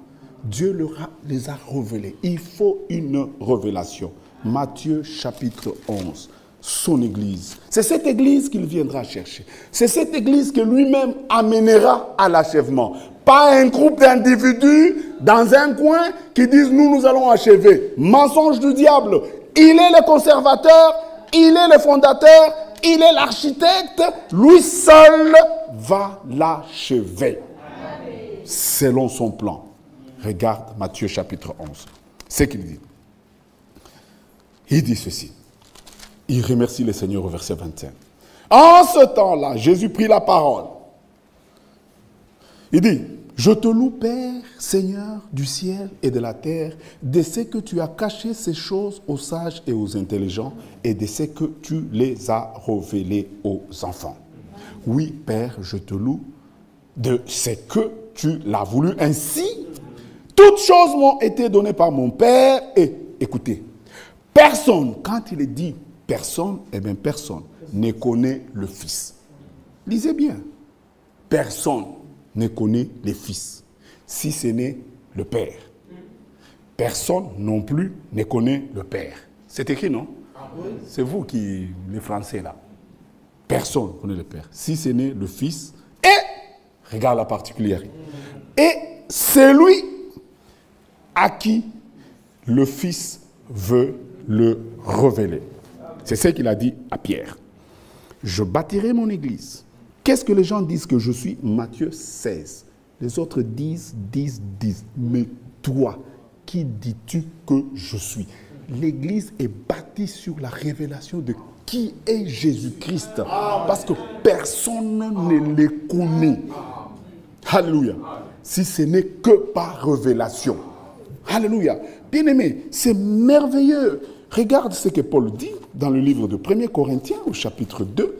Dieu les a révélées. Il faut une révélation. Matthieu chapitre 11, son église. C'est cette église qu'il viendra chercher. C'est cette église que lui-même amènera à l'achèvement. Pas un groupe d'individus dans un coin qui disent nous allons achever. Mensonge du diable. Il est le conservateur, il est le fondateur, il est l'architecte. Lui seul va l'achever. Selon son plan. Regarde Matthieu chapitre 11. C'est qu'il dit. Il dit ceci. Il remercie le Seigneur au verset 25. En ce temps-là, Jésus prit la parole. Il dit, je te loue, Père, Seigneur du ciel et de la terre, de ce que tu as caché ces choses aux sages et aux intelligents, et de ce que tu les as révélées aux enfants. Oui, Père, je te loue de ce que tu l'as voulu ainsi. Toutes choses m'ont été données par mon Père. Et écoutez, personne, quand il est dit personne, eh bien personne ne connaît le Fils. Lisez bien. Personne ne connaît le Fils, si ce n'est le Père. Personne non plus ne connaît le Père. C'est écrit, non? C'est vous qui, les Français là. Personne ne connaît le Père, si ce n'est le Fils. Et, regarde la particularité. Et c'est lui à qui le Fils veut le révéler. C'est ce qu'il a dit à Pierre. Je bâtirai mon église. Qu'est-ce que les gens disent que je suis? Matthieu 16. Les autres disent. Mais toi, qui dis-tu que je suis? L'église est bâtie sur la révélation de qui est Jésus-Christ. Parce que personne ne le connaît. Alléluia. Si ce n'est que par révélation. Alléluia. Bien-aimé, c'est merveilleux. Regarde ce que Paul dit dans le livre de 1 Corinthiens au chapitre 2.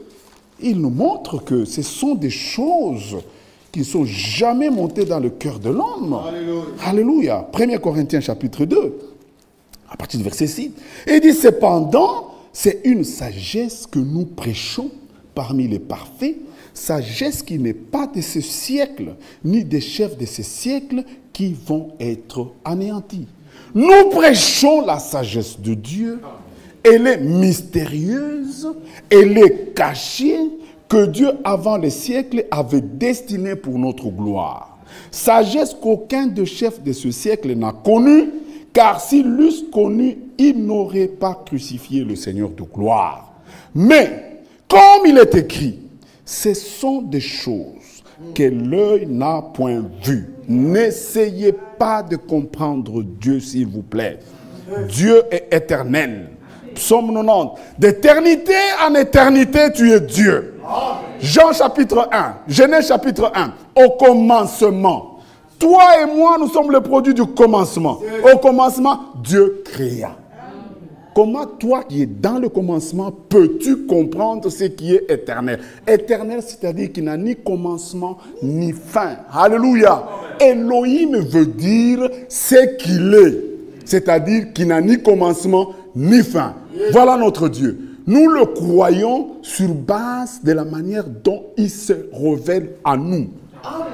Il nous montre que ce sont des choses qui ne sont jamais montées dans le cœur de l'homme. Alléluia. 1 Corinthiens chapitre 2, à partir du verset 6. Il dit, cependant, c'est une sagesse que nous prêchons parmi les parfaits, sagesse qui n'est pas de ce siècle, ni des chefs de ce siècle qui vont être anéantis. Nous prêchons la sagesse de Dieu. Elle est mystérieuse, elle est cachée, que Dieu, avant les siècles, avait destinée pour notre gloire. Sagesse qu'aucun des chefs de ce siècle n'a connue, car s'ils l'eussent connue, ils n'auraient pas crucifié le Seigneur de gloire. Mais, comme il est écrit, ce sont des choses que l'œil n'a point vues. N'essayez pas de comprendre Dieu, s'il vous plaît. Dieu est éternel. Psaume 90. D'éternité en éternité, tu es Dieu. Jean chapitre 1, Genèse chapitre 1. Au commencement. Toi et moi, nous sommes le produit du commencement. Au commencement, Dieu créa. Comment toi qui es dans le commencement, peux-tu comprendre ce qui est éternel? Éternel, c'est-à-dire qu'il n'a ni commencement ni fin. Alléluia. Elohim veut dire ce qu'il est. C'est-à-dire qu'il n'a ni commencement ni fin. Voilà notre Dieu. Nous le croyons sur base de la manière dont il se révèle à nous.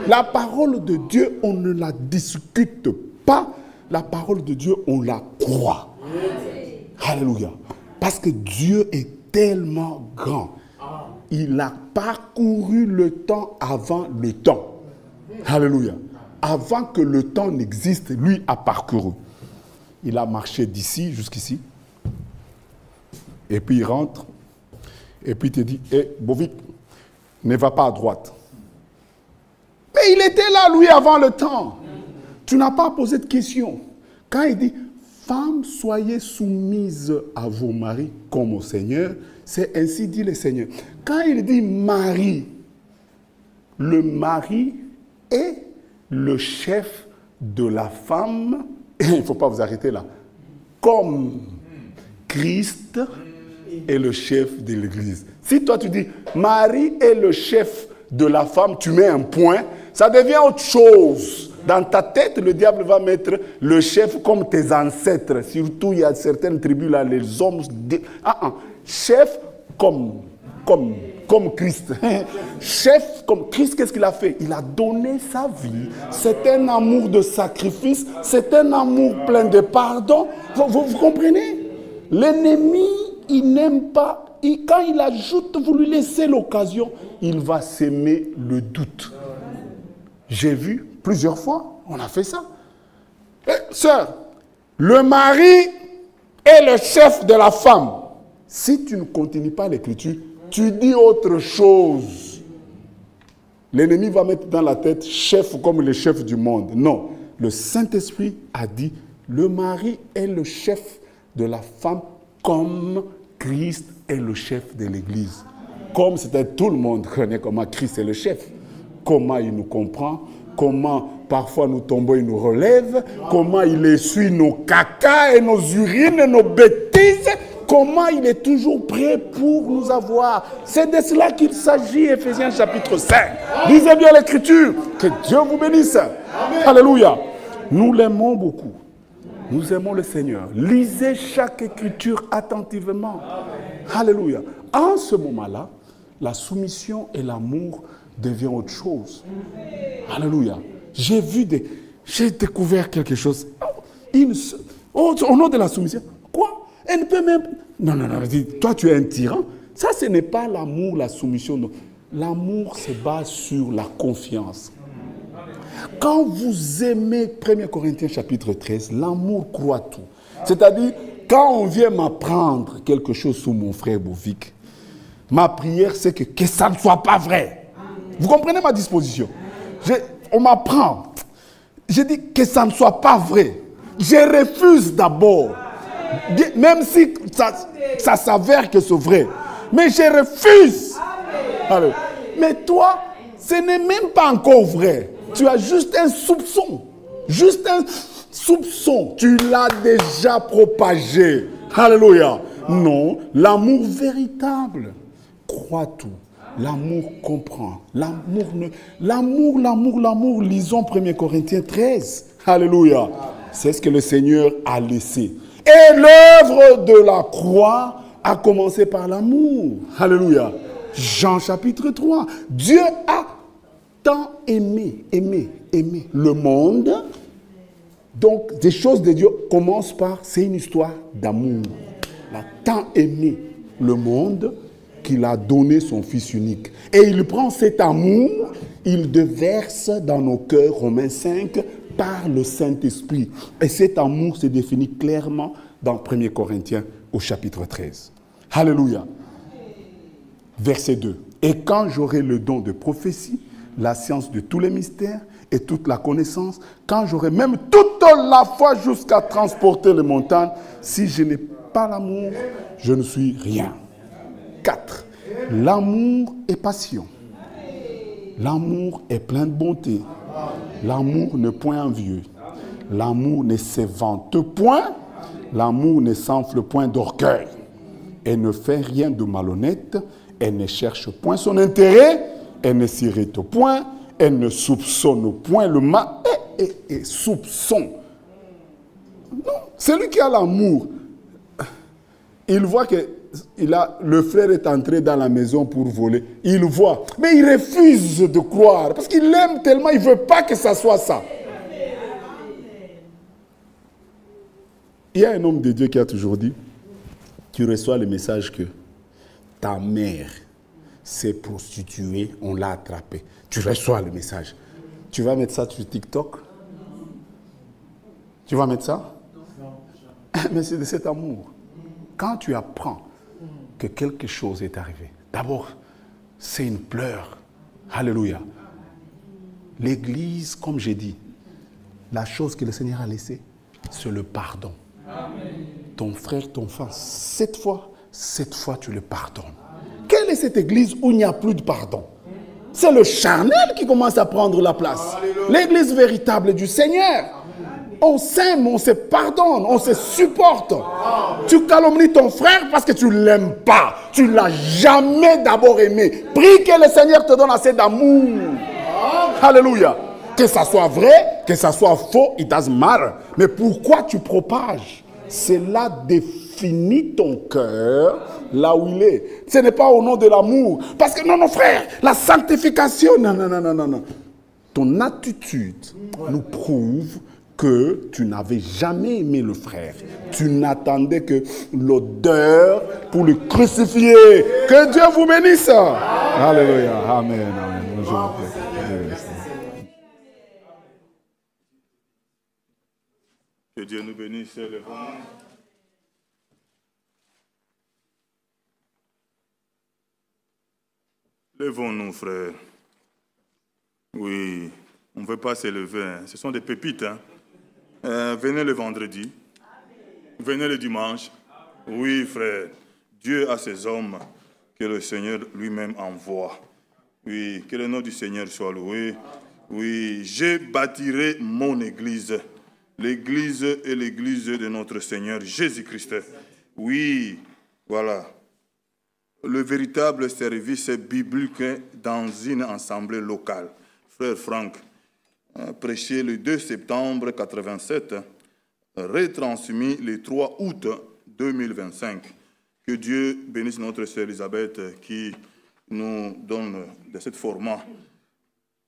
La parole de Dieu, on ne la discute pas. La parole de Dieu, on la croit. Alléluia. Parce que Dieu est tellement grand. Il a parcouru le temps avant le temps. Alléluia. Avant que le temps n'existe, lui a parcouru. Il a marché d'ici jusqu'ici. Et puis il rentre. Et puis il te dit, Bovik, ne va pas à droite. Mais il était là, lui, avant le temps. Tu n'as pas posé de question. Quand il dit, femmes, soyez soumises à vos maris comme au Seigneur, c'est ainsi dit le Seigneur. Quand il dit mari, le mari est le chef de la femme, et il ne faut pas vous arrêter là, comme Christ est le chef de l'Église. Si toi tu dis Marie est le chef de la femme, tu mets un point, ça devient autre chose. Dans ta tête, le diable va mettre le chef comme tes ancêtres. Surtout, il y a certaines tribus là, les hommes... Chef comme Christ. Chef comme Christ, qu'est-ce qu'il a fait? Il a donné sa vie. C'est un amour de sacrifice. C'est un amour plein de pardon. Vous comprenez? L'ennemi, il n'aime pas. Et quand il ajoute, vous lui laissez l'occasion, il va s'aimer le doute. J'ai vu plusieurs fois, on a fait ça. Sœur, le mari est le chef de la femme. Si tu ne continues pas l'écriture, tu dis autre chose. L'ennemi va mettre dans la tête chef comme le chef du monde. Non, le Saint-Esprit a dit, le mari est le chef de la femme comme Christ est le chef de l'Église. Comme c'était tout le monde connaît comment Christ est le chef. Comment il nous comprend, comment parfois nous tombons, il nous relève, comment il essuie nos cacas et nos urines et nos bêtises, comment il est toujours prêt pour nous avoir. C'est de cela qu'il s'agit, Éphésiens chapitre 5. Lisez bien l'Écriture, que Dieu vous bénisse. Amen. Alléluia. Nous l'aimons beaucoup. Nous aimons le Seigneur. Lisez chaque Écriture attentivement. Amen. Alléluia. En ce moment-là, la soumission et l'amour devient autre chose. Alléluia. J'ai découvert quelque chose. Au nom de la soumission. Quoi? Elle ne peut même... Non. Toi, tu es un tyran. Ça, ce n'est pas l'amour, la soumission. Non. L'amour se base sur la confiance. Quand vous aimez 1 Corinthiens chapitre 13, l'amour croit tout. C'est-à-dire, quand on vient m'apprendre quelque chose sur mon frère Bovik, ma prière, c'est que ça ne soit pas vrai. Vous comprenez ma disposition? On m'apprend. Je dis que ça ne soit pas vrai. Je refuse d'abord. Même si ça s'avère que c'est vrai. Mais je refuse. Alors, mais toi, ce n'est même pas encore vrai. Tu as juste un soupçon. Juste un soupçon. Tu l'as déjà propagé. Alléluia. Non, l'amour véritable croit tout. L'amour comprend. L'amour, lisons 1 Corinthiens 13. Alléluia. C'est ce que le Seigneur a laissé. Et l'œuvre de la croix a commencé par l'amour. Alléluia. Jean chapitre 3. Dieu a tant aimé le monde. Donc, des choses de Dieu commencent par, c'est une histoire d'amour. Il a tant aimé le monde qu'il a donné son Fils unique. Et il prend cet amour, il le verse dans nos cœurs, Romains 5, par le Saint-Esprit. Et cet amour se définit clairement dans 1 Corinthiens au chapitre 13. Alléluia. Verset 2. Et quand j'aurai le don de prophétie, la science de tous les mystères et toute la connaissance, quand j'aurai même toute la foi jusqu'à transporter les montagnes, si je n'ai pas l'amour, je ne suis rien. 4. L'amour est patient. L'amour est plein de bonté. L'amour ne point envieux. L'amour ne s'évente point. L'amour ne s'enfle point d'orgueil. Elle ne fait rien de malhonnête. Elle ne cherche point son intérêt. Elle ne s'irrite point. Elle ne soupçonne point le mal. Et soupçon. Non, celui qui a l'amour, il voit que le frère est entré dans la maison pour voler. Il voit. Mais il refuse de croire. Parce qu'il l'aime tellement, il ne veut pas que ça soit ça. Il y a un homme de Dieu qui a toujours dit, tu reçois le message que ta mère s'est prostituée, on l'a attrapée. Tu reçois le message. Tu vas mettre ça sur TikTok? Tu vas mettre ça? Mais c'est de cet amour. Quand tu apprends que quelque chose est arrivé, d'abord, c'est une pleure. Alléluia. L'Église, comme j'ai dit, la chose que le Seigneur a laissée, c'est le pardon. Amen. Ton frère, ton frère, cette fois, tu le pardonnes. Quelle est cette Église où il n'y a plus de pardon? C'est le charnel qui commence à prendre la place. L'Église véritable du Seigneur. On s'aime, on se pardonne, on se supporte. Tu calomnies ton frère parce que tu ne l'aimes pas. Tu ne l'as jamais d'abord aimé. Prie que le Seigneur te donne assez d'amour. Alléluia. Que ça soit vrai, que ça soit faux, it doesn't matter. Mais pourquoi tu propages? Cela définit ton cœur là où il est. Ce n'est pas au nom de l'amour. Parce que non, frère, la sanctification, non. Ton attitude nous prouve que tu n'avais jamais aimé le frère. Tu n'attendais que l'odeur pour le crucifier. Que Dieu vous bénisse. Alléluia. Amen. Bonjour. Que Dieu nous bénisse. Levons-nous, frères. Oui, on ne veut pas s'élever. Hein. Ce sont des pépites. Hein. Venez le vendredi. Venez le dimanche. Oui, frère. Dieu a ses hommes que le Seigneur lui-même envoie. Oui, que le nom du Seigneur soit loué. Oui, je bâtirai mon église. L'église est l'église de notre Seigneur Jésus-Christ. Oui, voilà. Le véritable service biblique dans une assemblée locale. Frère Franck, prêché le 2 septembre 1987, retransmis le 3 août 2025. Que Dieu bénisse notre sœur Elisabeth qui nous donne de ce format.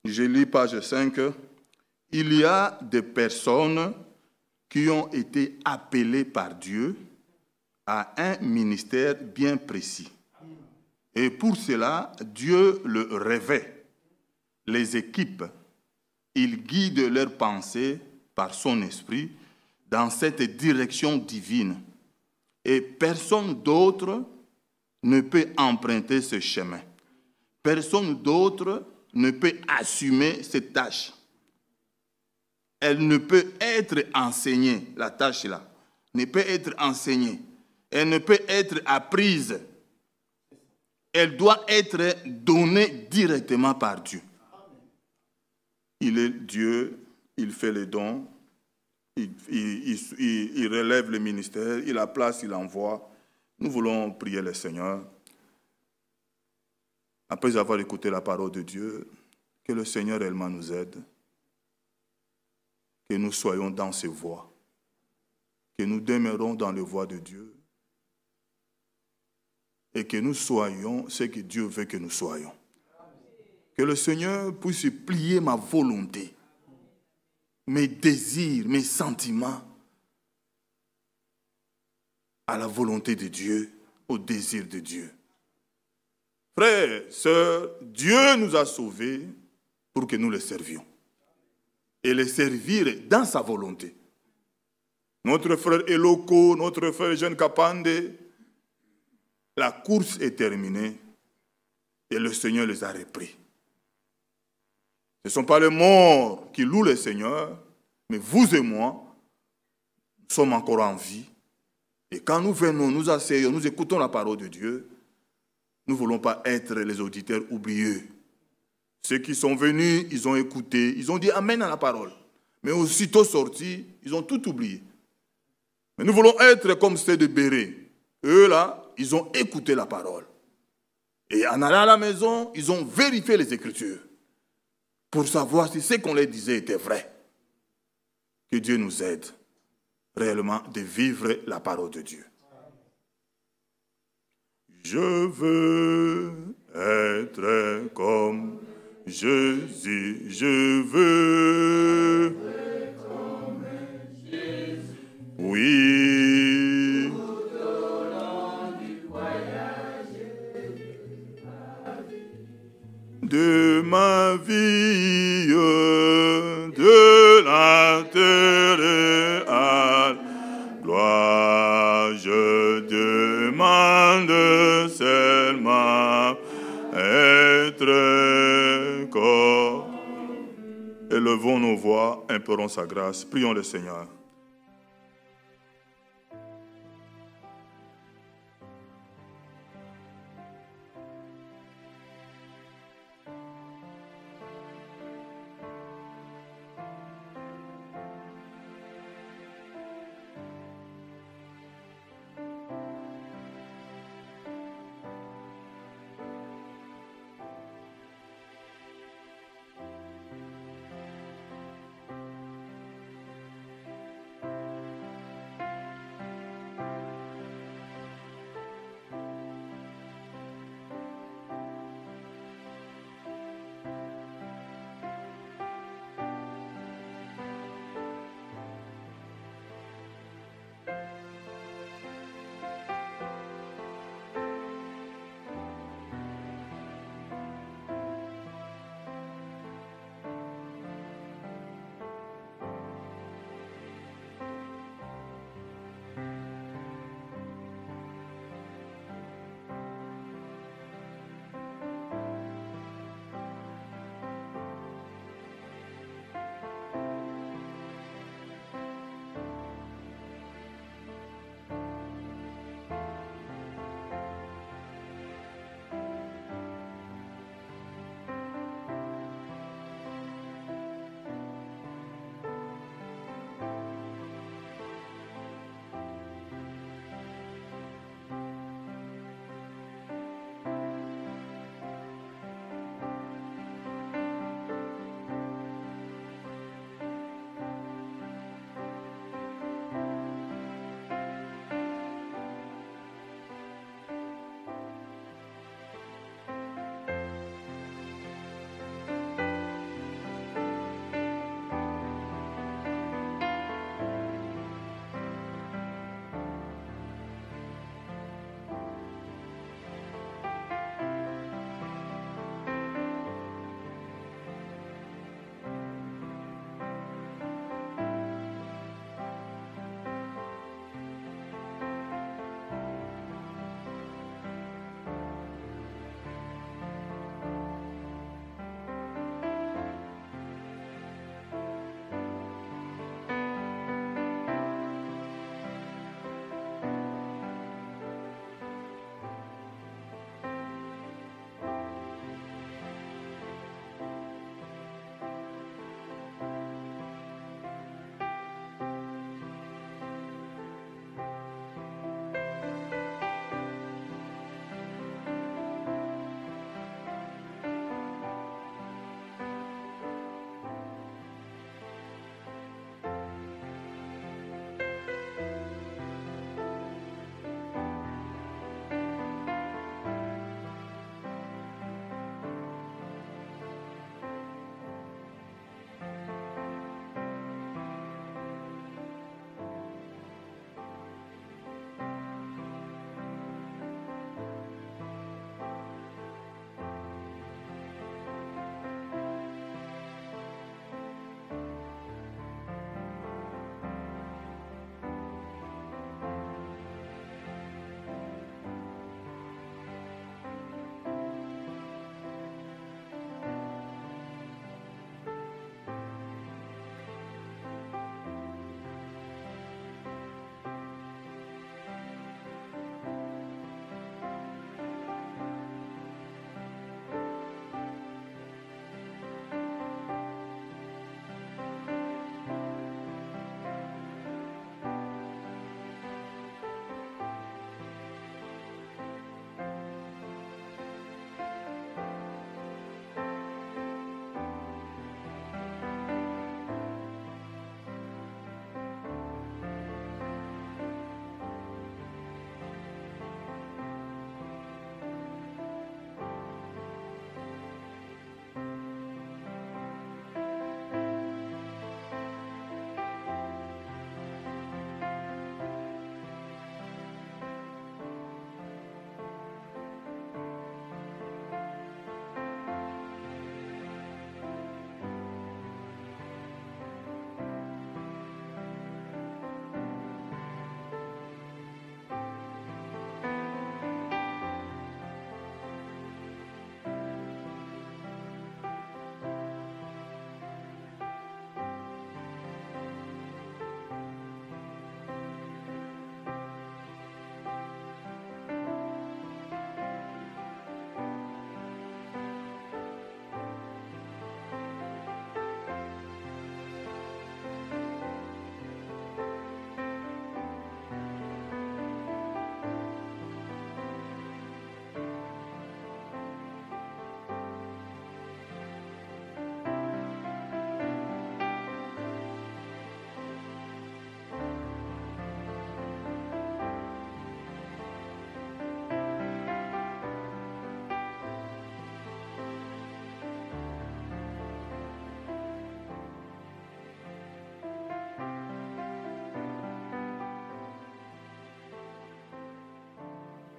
Je lis page 5. Il y a des personnes qui ont été appelées par Dieu à un ministère bien précis. Et pour cela, Dieu le revêt, les équipe. Il guide leurs pensées par son esprit dans cette direction divine. Et personne d'autre ne peut emprunter ce chemin. Personne d'autre ne peut assumer cette tâche. Elle ne peut être enseignée, la tâche-là, ne peut être enseignée. Elle ne peut être apprise. Elle doit être donnée directement par Dieu. Il est Dieu, il fait les dons, il relève le ministère, il la place, il envoie. Nous voulons prier le Seigneur. Après avoir écouté la parole de Dieu, que le Seigneur réellement nous aide, que nous soyons dans ses voies, que nous demeurons dans les voies de Dieu et que nous soyons ce que Dieu veut que nous soyons. Que le Seigneur puisse plier ma volonté, mes désirs, mes sentiments à la volonté de Dieu, au désir de Dieu. Frères, sœurs, Dieu nous a sauvés pour que nous le servions. Et le servir dans sa volonté. Notre frère Eloko, notre frère Jean Kapande, la course est terminée et le Seigneur les a repris. Ce ne sont pas les morts qui louent le Seigneur, mais vous et moi, nous sommes encore en vie. Et quand nous venons, nous asseyons, nous écoutons la parole de Dieu, nous ne voulons pas être les auditeurs oublieux. Ceux qui sont venus, ils ont écouté, ils ont dit Amen à la parole. Mais aussitôt sortis, ils ont tout oublié. Mais nous voulons être comme ceux de Béret. Eux là, ils ont écouté la parole. Et en allant à la maison, ils ont vérifié les Écritures pour savoir si ce qu'on leur disait était vrai. Que Dieu nous aide réellement de vivre la parole de Dieu. Je veux être comme Jésus, je veux. Oui. Élevons nos voix, implorons sa grâce, prions le Seigneur.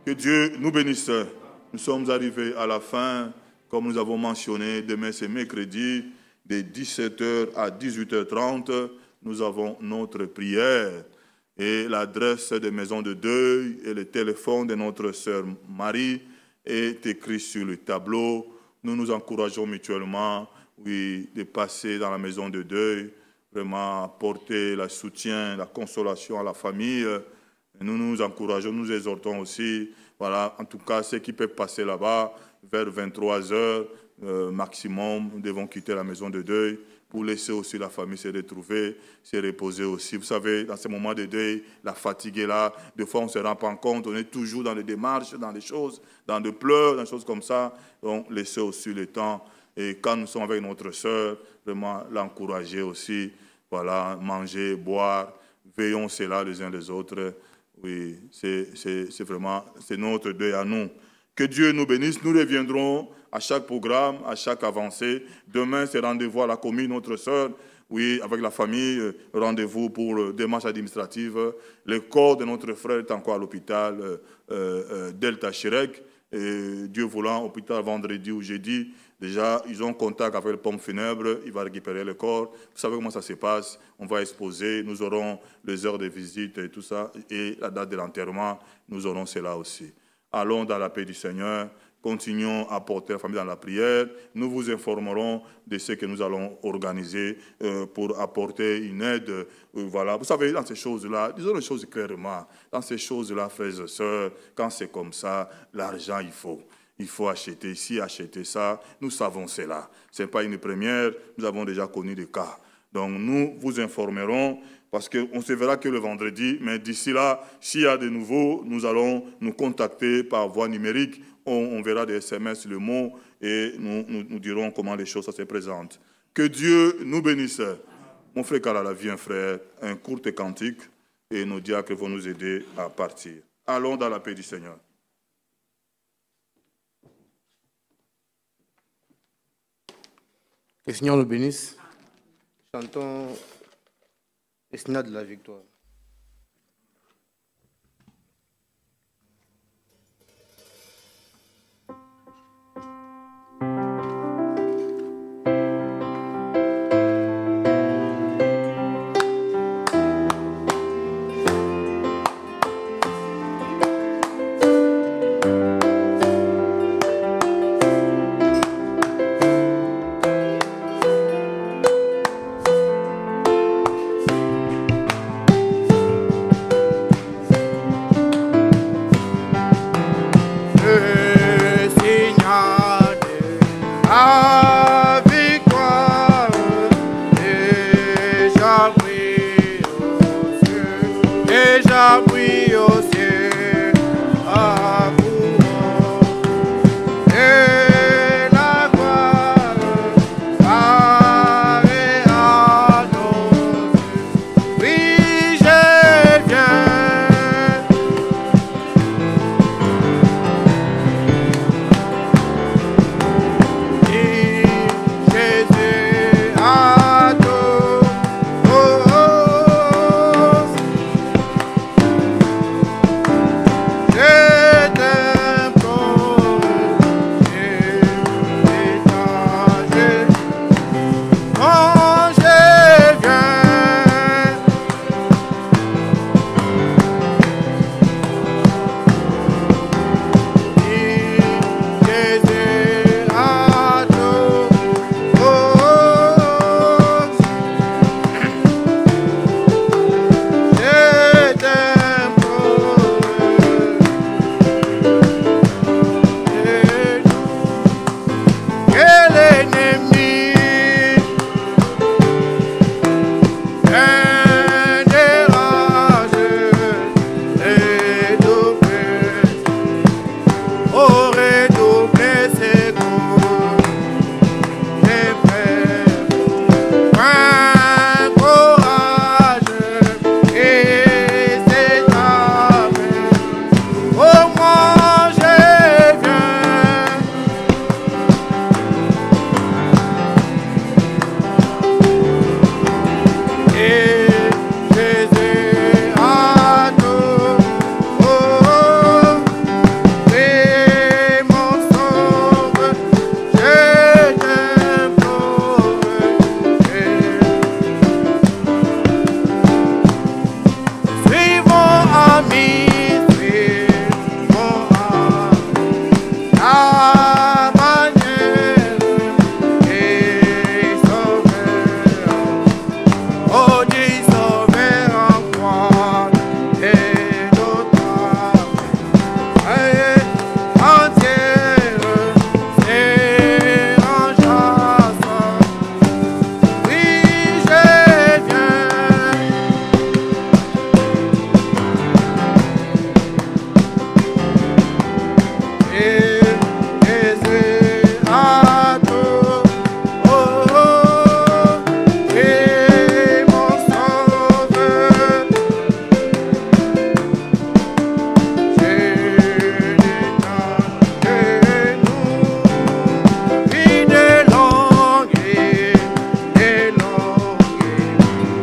Que Dieu nous bénisse. Nous sommes arrivés à la fin, comme nous avons mentionné, demain c'est mercredi, de 17h à 18h30, nous avons notre prière. Et l'adresse des maisons de deuil et le téléphone de notre sœur Marie est écrit sur le tableau. Nous nous encourageons mutuellement, oui, de passer dans la maison de deuil, vraiment apporter le soutien, la consolation à la famille. Nous nous encourageons, nous exhortons aussi, voilà, en tout cas, ceux qui peuvent passer là-bas, vers 23h maximum, nous devons quitter la maison de deuil pour laisser aussi la famille se retrouver, se reposer aussi. Vous savez, dans ces moments de deuil, la fatigue est là. Des fois, on ne se rend pas compte. On est toujours dans les démarches, dans des choses, dans des pleurs, dans des choses comme ça. Donc, laisser aussi le temps. Et quand nous sommes avec notre sœur, vraiment l'encourager aussi. Voilà, manger, boire. Veillons cela les uns les autres. Oui, c'est vraiment, c'est notre deuil à nous. Que Dieu nous bénisse. Nous reviendrons à chaque programme, à chaque avancée. Demain, c'est rendez-vous à la commune, notre sœur. Oui, avec la famille, rendez-vous pour démarche administrative. Le corps de notre frère est encore à l'hôpital Delta Chirec. Et Dieu voulant, hôpital vendredi ou jeudi. Déjà, ils ont contact avec le pomme funèbre. Il va récupérer le corps. Vous savez comment ça se passe. On va exposer. Nous aurons les heures de visite et tout ça. Et la date de l'enterrement, nous aurons cela aussi. Allons dans la paix du Seigneur. Continuons à porter la famille dans la prière. Nous vous informerons de ce que nous allons organiser pour apporter une aide. Voilà. Vous savez, dans ces choses-là, disons les choses clairement. Dans ces choses-là, frères et sœurs, quand c'est comme ça, l'argent, il faut. Il faut acheter ici, acheter ça. Nous savons cela. Ce n'est pas une première. Nous avons déjà connu des cas. Donc, nous vous informerons parce qu'on ne se verra que le vendredi. Mais d'ici là, s'il y a de nouveaux, nous allons nous contacter par voie numérique. On verra des SMS, le mot, et nous dirons comment les choses se présentent. Que Dieu nous bénisse. Mon frère Kalala, viens frère, un court cantique, et nos diacres vont nous aider à partir. Allons dans la paix du Seigneur. Que le Seigneur nous bénisse. Chantons le Seigneur de la victoire.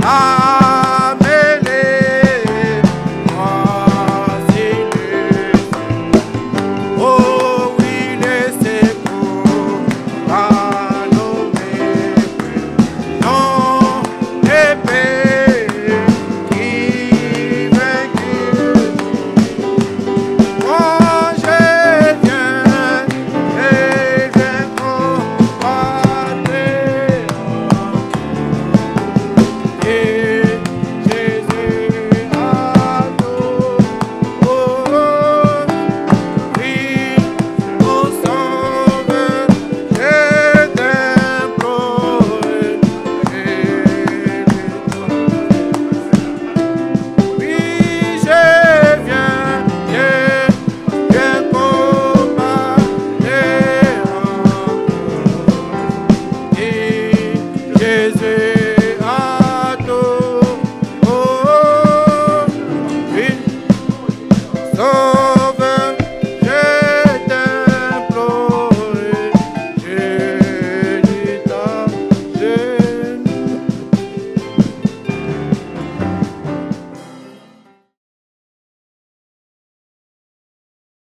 Amen.